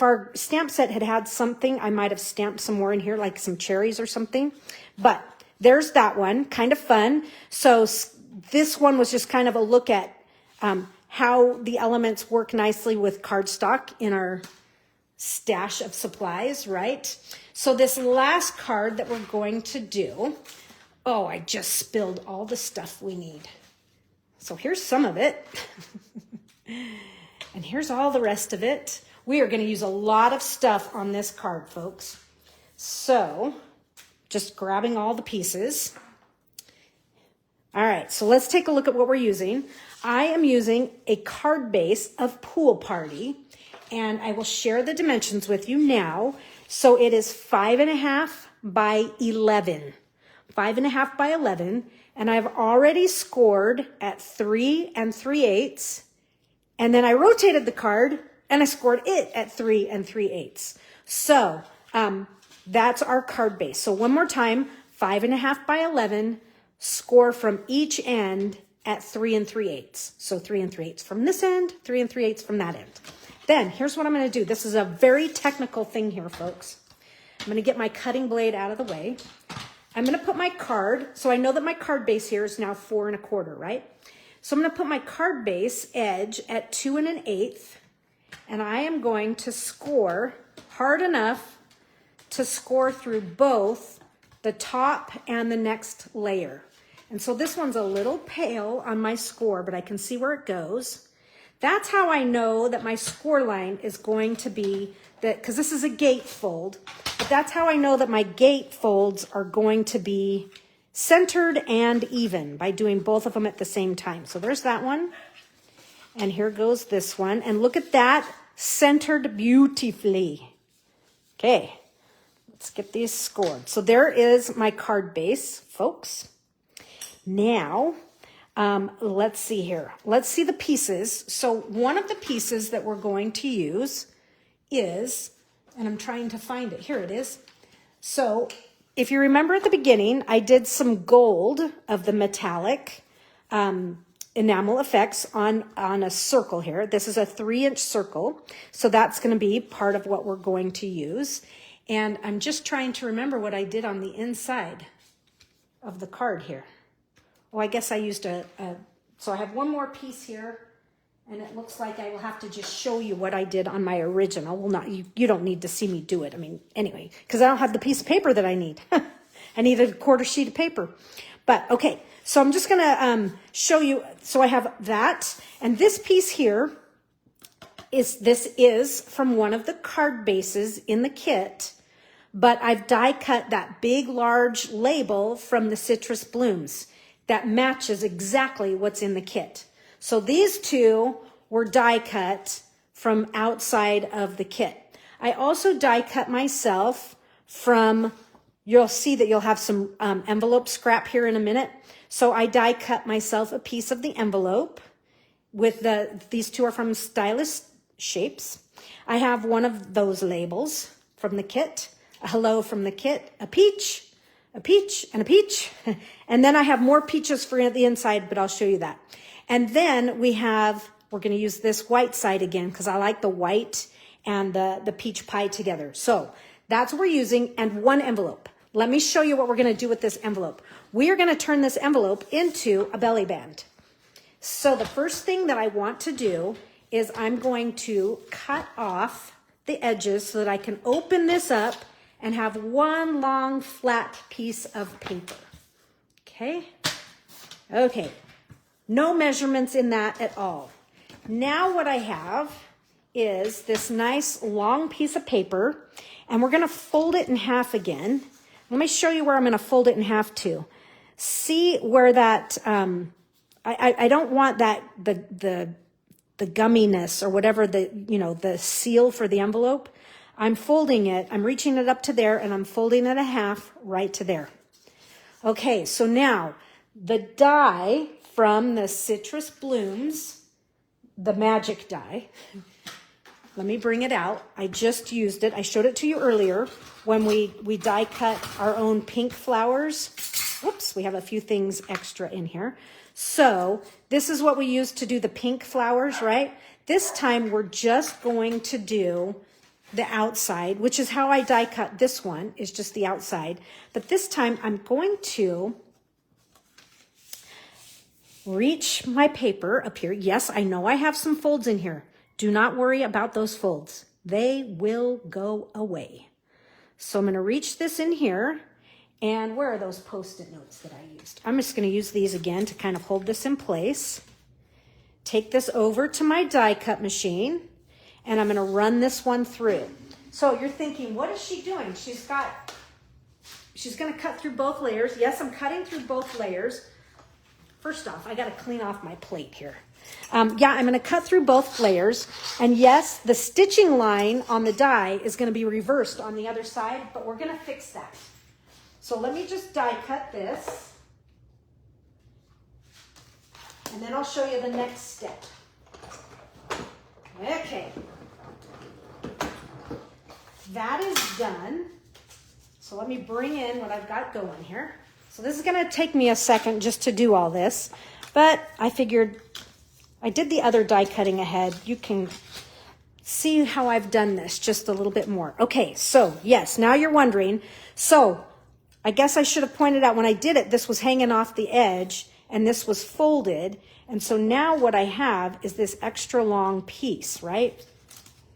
our stamp set had had something, I might have stamped some more in here, like some cherries or something. But there's that one, kind of fun. So this one was just kind of a look at how the elements work nicely with cardstock in our stash of supplies, right? So this last card that we're going to do, oh, I just spilled all the stuff we need. So here's some of it. And here's all the rest of it. We are going to use a lot of stuff on this card, folks. So just grabbing all the pieces. All right, so let's take a look at what we're using. I am using a card base of Pool Party, and I will share the dimensions with you now. So it is 5.5 by 11. 5.5 by 11, and I've already scored at 3 3/8. And then I rotated the card and I scored it at 3 3/8. So that's our card base. So one more time, 5.5 by 11, score from each end at 3 3/8. So 3 3/8 from this end, 3 3/8 from that end. Then here's what I'm going to do. This is a very technical thing here, folks. I'm going to get my cutting blade out of the way. I'm going to put my card. So I know that my card base here is now 4 1/4, right? So I'm going to put my card base edge at 2 1/8, and I am going to score hard enough to score through both the top and the next layer. And so this one's a little pale on my score, but I can see where it goes. That's how I know that my score line is going to be that, because this is a gate fold, but that's how I know that my gate folds are going to be centered and even by doing both of them at the same time. So there's that one. And here goes this one. And look at that, centered beautifully. Okay, let's get these scored. So there is my card base, folks. Now, let's see here. Let's see the pieces. So one of the pieces that we're going to use is, and I'm trying to find it. Here it is. So if you remember at the beginning, I did some gold of the metallic enamel effects on a circle here. This is a 3-inch circle. So that's going to be part of what we're going to use. And I'm just trying to remember what I did on the inside of the card here. Oh, I guess I used so I have one more piece here, and it looks like I will have to just show you what I did on my original. Well, not you don't need to see me do it. I mean, anyway, because I don't have the piece of paper that I need. I need a quarter sheet of paper. But okay, so I'm just gonna show you. So I have that, and this piece here is from one of the card bases in the kit, but I've die cut that big, large label from the Citrus Blooms that matches exactly what's in the kit. So these two were die cut from outside of the kit. I also die cut myself from, you'll see that you'll have some envelope scrap here in a minute. So I die cut myself a piece of the envelope with these two are from Stylus Shapes. I have one of those labels from the kit, a hello from the kit, a peach, and a peach. And then I have more peaches for the inside, but I'll show you that. And then we're going to use this white side again because I like the white and the peach pie together. So that's what we're using, and one envelope. Let me show you what we're going to do with this envelope. We are going to turn this envelope into a belly band. So the first thing that I want to do is I'm going to cut off the edges so that I can open this up and have one long flat piece of paper. Okay? Okay. No measurements in that at all. Now what I have is this nice long piece of paper, and we're going to fold it in half again. Let me show you where I'm going to fold it in half to. See where that, I don't want that, the gumminess or whatever the seal for the envelope. I'm folding it, I'm reaching it up to there, and I'm folding it a half right to there. Okay, so now the die from the Citrus Blooms, the magic die, let me bring it out. I just used it. I showed it to you earlier when we die cut our own pink flowers. Whoops, we have a few things extra in here. So this is what we used to do the pink flowers, right? This time we're just going to do the outside, which is how I die cut this one, is just the outside. But this time I'm going to reach my paper up here. Yes, I know I have some folds in here. Do not worry about those folds. They will go away. So I'm going to reach this in here. And where are those Post-it notes that I used? I'm just going to use these again to kind of hold this in place. Take this over to my die cut machine, and I'm going to run this one through. So you're thinking, what is she doing? She's going to cut through both layers. Yes, I'm cutting through both layers. First off, I got to clean off my plate here. Yeah, I'm going to cut through both layers. And yes, the stitching line on the die is going to be reversed on the other side, but we're going to fix that. So let me just die cut this. And then I'll show you the next step. Okay. That is done. So let me bring in what I've got going here. So this is going to take me a second just to do all this, but I figured I did the other die cutting ahead. You can see how I've done this just a little bit more. Okay, so yes, now you're wondering. So I guess I should have pointed out when I did it, this was hanging off the edge and this was folded. And so now what I have is this extra long piece, right?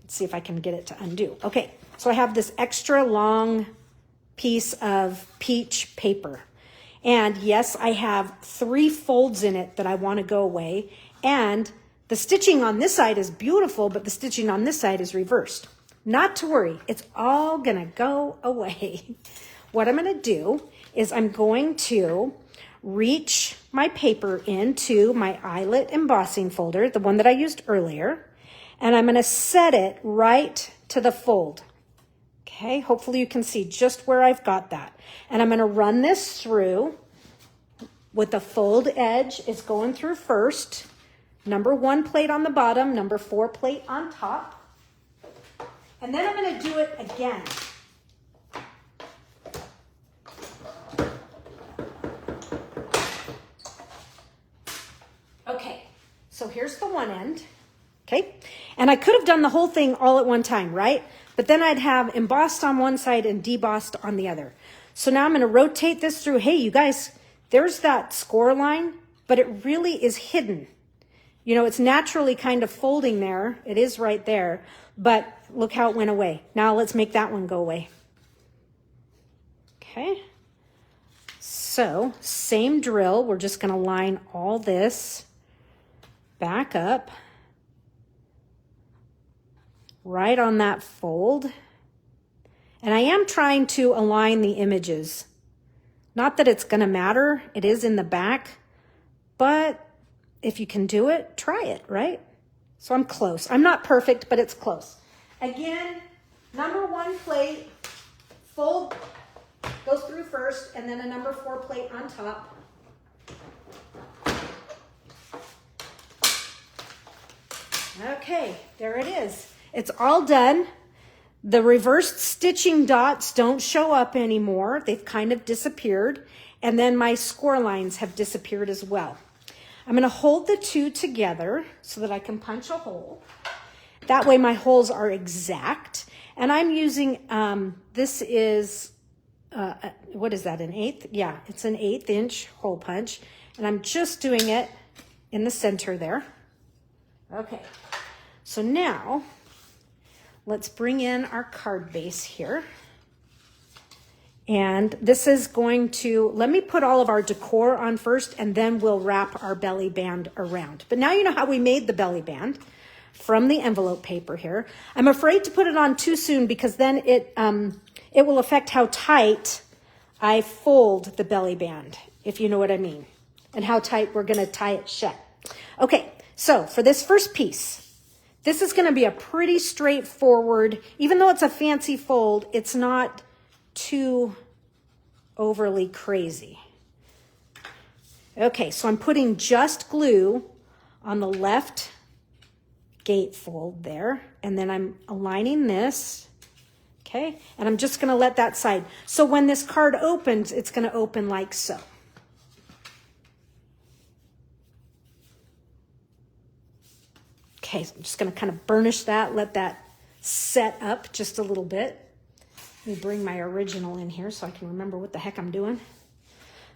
Let's see if I can get it to undo. Okay, so I have this extra long piece of peach paper. And yes, I have 3 folds in it that I want to go away. And the stitching on this side is beautiful, but the stitching on this side is reversed. Not to worry, it's all going to go away. What I'm going to do is I'm going to reach my paper into my eyelet embossing folder, the one that I used earlier, and I'm going to set it right to the fold. Okay, hopefully you can see just where I've got that. And I'm going to run this through with the fold edge. It's going through first. Number 1 plate on the bottom, number 4 plate on top. And then I'm going to do it again. Okay, so here's the one end. Okay, and I could have done the whole thing all at one time, right? But then I'd have embossed on one side and debossed on the other. So now I'm going to rotate this through. Hey, you guys, there's that score line, but it really is hidden. You know, it's naturally kind of folding there. It is right there, but look how it went away. Now let's make that one go away. Okay. So same drill. We're just going to line all this back up right on that fold. And I am trying to align the images. Not that it's going to matter. It is in the back, but if you can do it, try it, right? So I'm close. I'm not perfect, but it's close. Again, number 1 plate, fold, goes through first, and then a number 4 plate on top. Okay, there it is. It's all done. The reversed stitching dots don't show up anymore. They've kind of disappeared. And then my score lines have disappeared as well. I'm going to hold the two together so that I can punch a hole. That way my holes are exact. And I'm using, this is, what is that, an 1/8? Yeah, it's an 1/8 inch hole punch. And I'm just doing it in the center there. Okay, so now let's bring in our card base here. And this is going to, let me put all of our decor on first, and then we'll wrap our belly band around. But now you know how we made the belly band from the envelope paper here. I'm afraid to put it on too soon because then it will affect how tight I fold the belly band, if you know what I mean, and how tight we're going to tie it shut. Okay, so for this first piece, this is going to be a pretty straightforward, even though it's a fancy fold, it's not too overly crazy. Okay, so I'm putting just glue on the left gatefold there, and then I'm aligning this, okay, and I'm just going to let that side. So when this card opens, it's going to open like so. Okay, so I'm just going to kind of burnish that, let that set up just a little bit. Let me bring my original in here so I can remember what the heck I'm doing.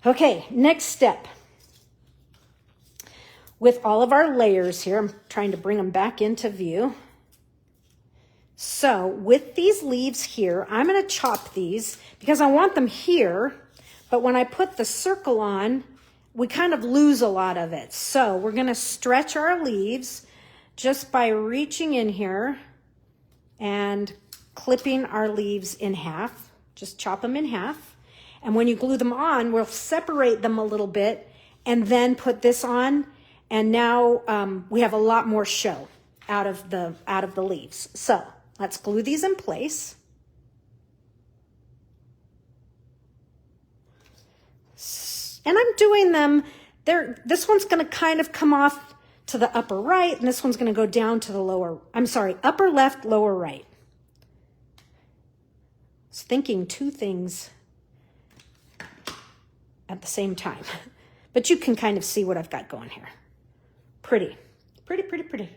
Okay, next step. With all of our layers here, I'm trying to bring them back into view. So with these leaves here, I'm going to chop these because I want them here, but when I put the circle on, we kind of lose a lot of it. So we're going to stretch our leaves just by reaching in here and clipping our leaves in half. Just chop them in half. And when you glue them on, we'll separate them a little bit and then put this on. And now we have a lot more show out of the leaves. So let's glue these in place. And I'm doing them, this one's going to kind of come off to the upper right, and this one's going to go down to the lower, upper left, lower right. I was thinking two things at the same time, but you can kind of see what I've got going here. Pretty, pretty, pretty, pretty.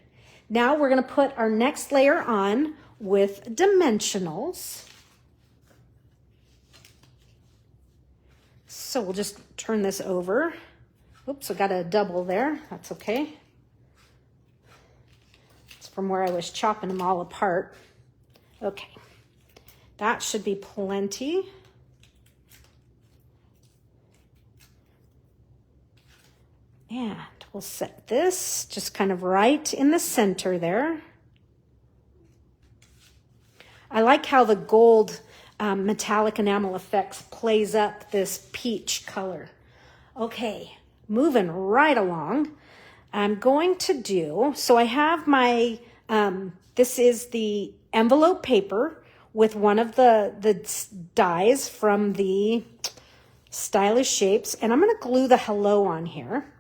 Now we're going to put our next layer on with dimensionals. So we'll just turn this over. Oops, I got a double there. That's okay. It's from where I was chopping them all apart. Okay, that should be plenty. And we'll set this just kind of right in the center there. I like how the gold metallic enamel effects plays up this peach color. Okay, moving right along. I'm going to do, so I have my, this is the envelope paper with one of the dies from the Stylish Shapes, and I'm going to glue the hello on here.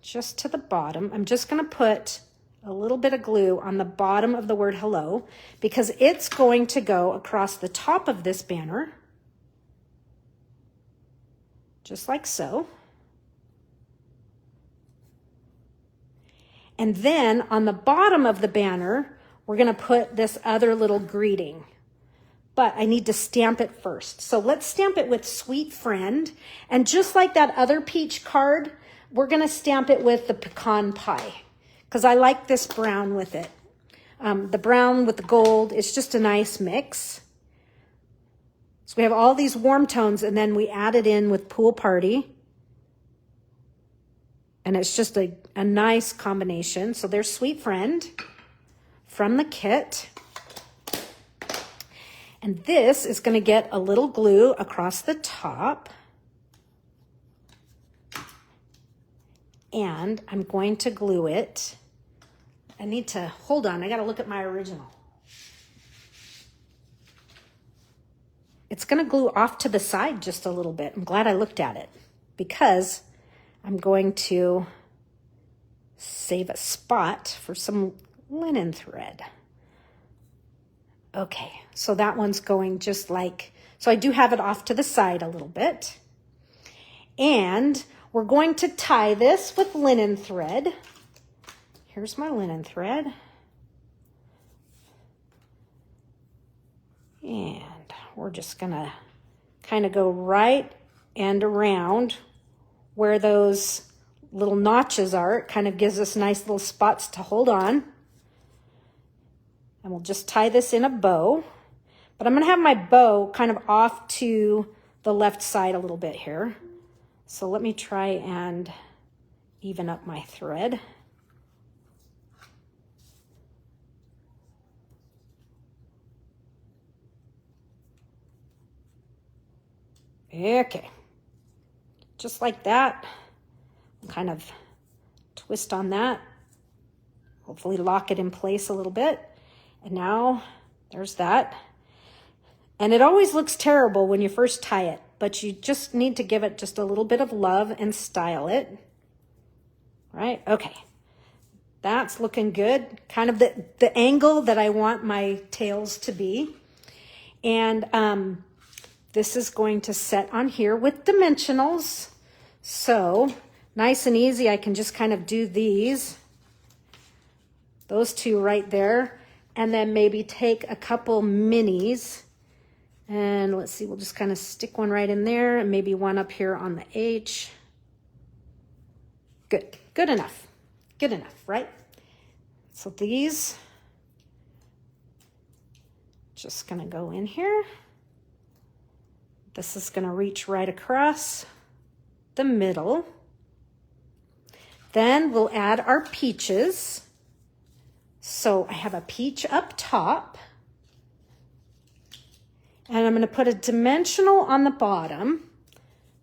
Just to the bottom. I'm just going to put a little bit of glue on the bottom of the word hello because it's going to go across the top of this banner, just like so. And then on the bottom of the banner, we're going to put this other little greeting. but I need to stamp it first. So let's stamp it with Sweet Friend. And just like that other peach card, we're gonna stamp it with the pecan pie because I like this brown with it. The brown with the gold, it's just a nice mix. So we have all these warm tones and then we add it in with Pool Party. And it's just a nice combination. So there's Sweet Friend from the kit. And this is going to get a little glue across the top. And I'm going to glue it. I need to, hold on, I got to look at my original. It's going to glue off to the side just a little bit. I'm glad I looked at it because I'm going to save a spot for some linen thread. Okay, so that one's going just like, so I do have it off to the side a little bit. And we're going to tie this with linen thread. Here's my linen thread. And we're just gonna kind of go right and around where those little notches are. It kind of gives us nice little spots to hold on. And we'll just tie this in a bow. But I'm gonna have my bow kind of off to the left side a little bit here. So let me try and even up my thread. Okay, just like that. Kind of twist on that. Hopefully lock it in place a little bit. And now there's that. And it always looks terrible when you first tie it, but you just need to give it just a little bit of love and style it. Right? Okay. That's looking good. Kind of the angle that I want my tails to be. And this is going to set on here with dimensionals. So nice and easy, I can just kind of do those two right there, and then maybe take a couple minis. And let's see, we'll just kind of stick one right in there and maybe one up here on the H. Good enough, right? So these just gonna go in here. This is gonna reach right across the middle. Then we'll add our peaches. So I have a peach up top. And I'm going to put a dimensional on the bottom,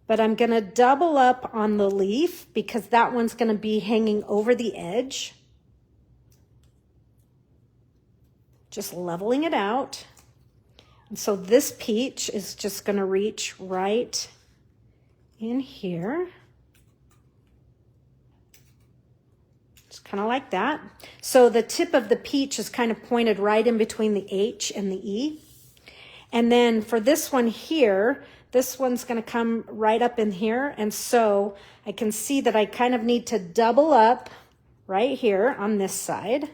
but I'm going to double up on the leaf because that one's going to be hanging over the edge. Just leveling it out. And so this peach is just going to reach right in here. Kind of like that. So the tip of the peach is kind of pointed right in between the H and the E. And then for this one here, this one's going to come right up in here. And so I can see that I kind of need to double up right here on this side.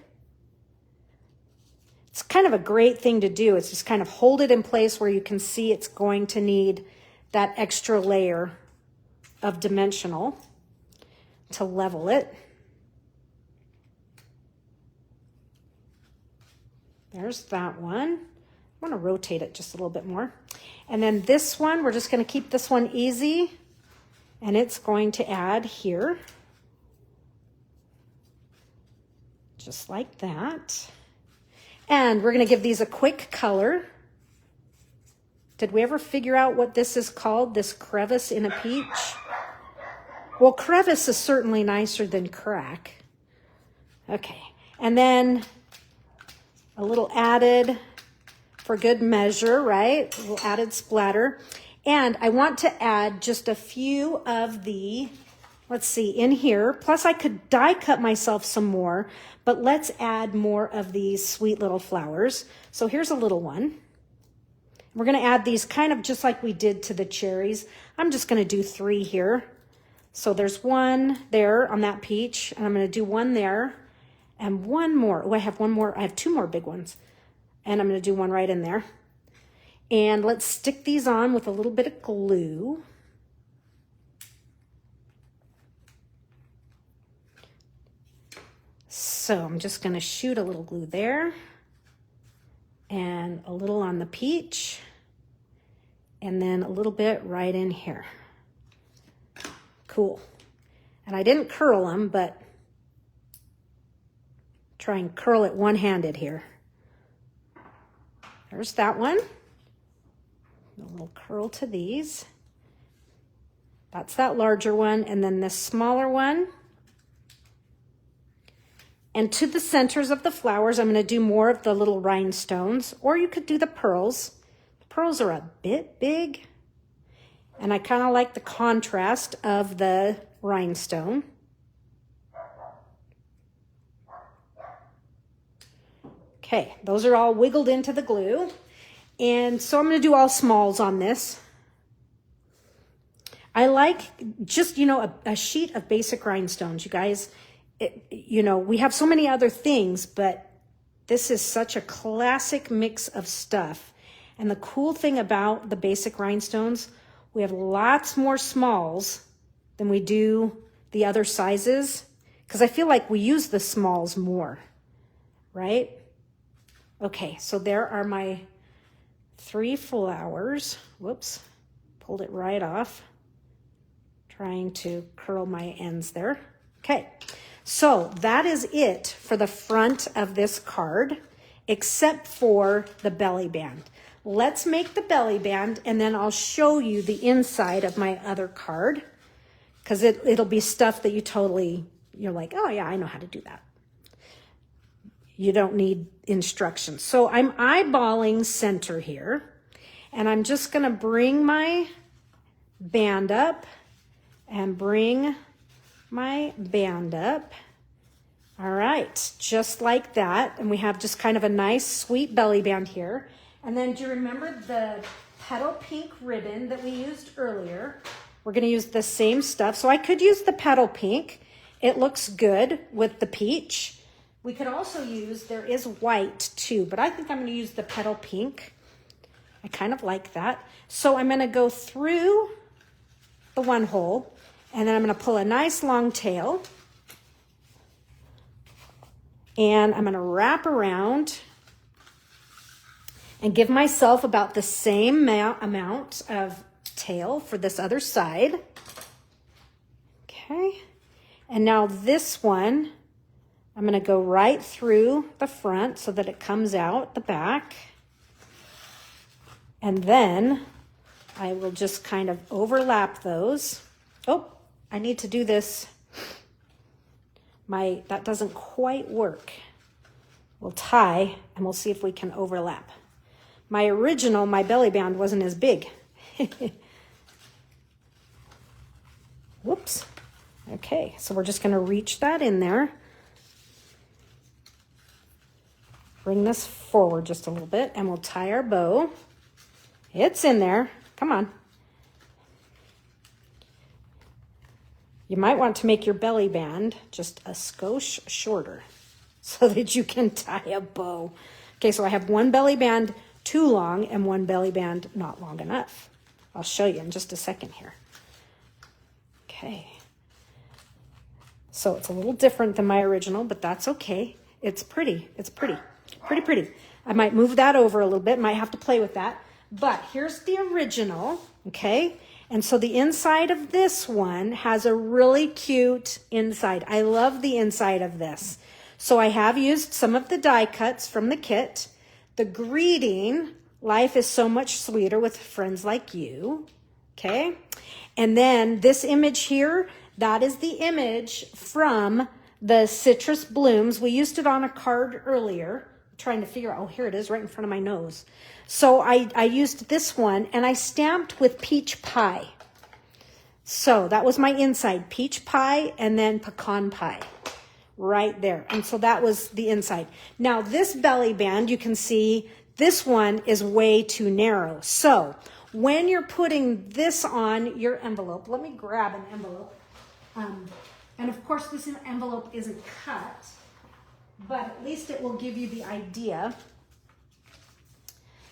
It's kind of a great thing to do. It's just kind of hold it in place where you can see it's going to need that extra layer of dimensional to level it. There's that one. I want to rotate it just a little bit more. And then this one, we're just going to keep this one easy. And it's going to add here. Just like that. And we're going to give these a quick color. Did we ever figure out what this is called, this crevice in a peach? Well, crevice is certainly nicer than crack. Okay, and then a little added for good measure, right? A little added splatter. And I want to add just a few of the, let's see, in here. Plus I could die cut myself some more, but let's add more of these sweet little flowers. So here's a little one. We're going to add these kind of just like we did to the cherries. I'm just going to do 3 here. So there's one there on that peach, and I'm going to do one there. And one more. Oh, I have one more. I have 2 more big ones. And I'm going to do one right in there. And let's stick these on with a little bit of glue. So I'm just going to shoot a little glue there and a little on the peach and then a little bit right in here. Cool. And I didn't curl them, but try and curl it one-handed here. There's that one. A little curl to these. That's that larger one. And then this smaller one. And to the centers of the flowers, I'm going to do more of the little rhinestones, or you could do the pearls. The pearls are a bit big, and I kind of like the contrast of the rhinestone. Okay, those are all wiggled into the glue. And so I'm going to do all smalls on this. I like just, you know, a sheet of basic rhinestones, you guys. You know, we have so many other things, but this is such a classic mix of stuff. And the cool thing about the basic rhinestones, we have lots more smalls than we do the other sizes, because I feel like we use the smalls more, right? Okay, so there are my 3 flowers. Whoops, pulled it right off. Trying to curl my ends there. Okay. So that is it for the front of this card, except for the belly band. Let's make the belly band, and then I'll show you the inside of my other card, because it'll be stuff that you're like, oh yeah, I know how to do that. You don't need instructions. So I'm eyeballing center here, and I'm just going to bring my band up and bring my band up. All right, just like that. And we have just kind of a nice sweet belly band here. And then do you remember the petal pink ribbon that we used earlier? We're going to use the same stuff. So I could use the petal pink. It looks good with the peach. We could also use, there is white too, but I think I'm going to use the petal pink. I kind of like that. So I'm going to go through the one hole, and then I'm going to pull a nice long tail, and I'm going to wrap around and give myself about the same amount of tail for this other side. Okay. And now this one, I'm going to go right through the front so that it comes out the back. And then I will just kind of overlap those. Oh, I need to do this. That doesn't quite work. We'll tie and we'll see if we can overlap. My belly band wasn't as big. Whoops. Okay, so we're just going to reach that in there. Bring this forward just a little bit, and we'll tie our bow. It's in there. Come on. You might want to make your belly band just a skosh shorter so that you can tie a bow. Okay, so I have one belly band too long and one belly band not long enough. I'll show you in just a second here. Okay. So it's a little different than my original, but that's okay. It's pretty. It's pretty. Pretty, pretty. I might move that over a little bit. Might have to play with that. But here's the original, okay? And so the inside of this one has a really cute inside. I love the inside of this. So I have used some of the die cuts from the kit. The greeting, life is so much sweeter with friends like you, okay? And then this image here, that is the image from the citrus blooms. We used it on a card earlier. I'm trying to figure out, oh, here it is right in front of my nose. So I used this one, and I stamped with peach pie. So that was my inside, peach pie and then pecan pie right there. And so that was the inside. Now this belly band, you can see this one is way too narrow. So when you're putting this on your envelope, let me grab an envelope. And of course this envelope isn't cut, but at least it will give you the idea.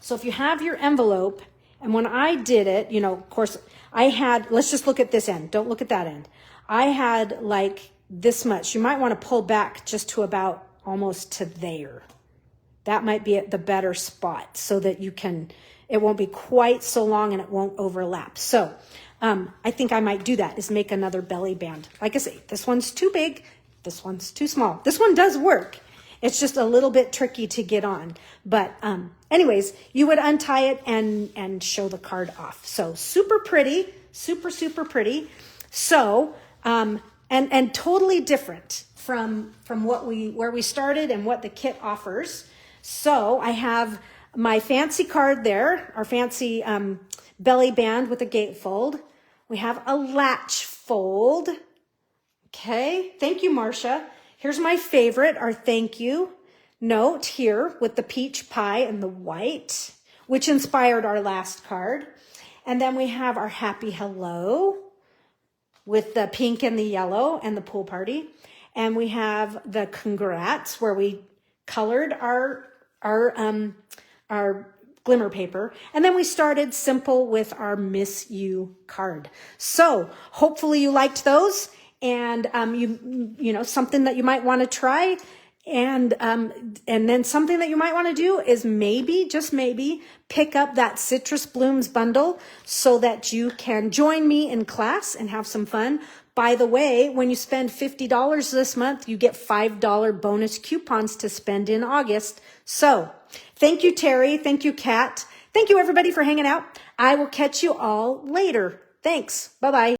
So if you have your envelope, and when I did it, you know, of course, I had, let's just look at this end. Don't look at that end. I had like this much. You might want to pull back just to about almost to there. That might be at the better spot so that you can, it won't be quite so long and it won't overlap. So I think I might do that, is make another belly band. Like I say, this one's too big. This one's too small. This one does work. It's just a little bit tricky to get on. But anyways, you would untie it and show the card off. So super pretty, super, super pretty. So, and totally different from where we started and what the kit offers. So I have my fancy card there, our fancy belly band with a gatefold. We have a latch fold. Okay, thank you, Marcia. Here's my favorite, our thank you note here with the peach pie and the white, which inspired our last card. And then we have our happy hello with the pink and the yellow and the pool party. And we have the congrats where we colored our glimmer paper. And then we started simple with our miss you card. So hopefully you liked those. And you know, something that you might want to try, and then something that you might want to do is maybe, just maybe, pick up that Citrus Blooms bundle so that you can join me in class and have some fun. By the way, when you spend $50 this month, you get $5 bonus coupons to spend in August. So thank you, Terry. Thank you, Kat. Thank you, everybody, for hanging out. I will catch you all later. Thanks. Bye-bye.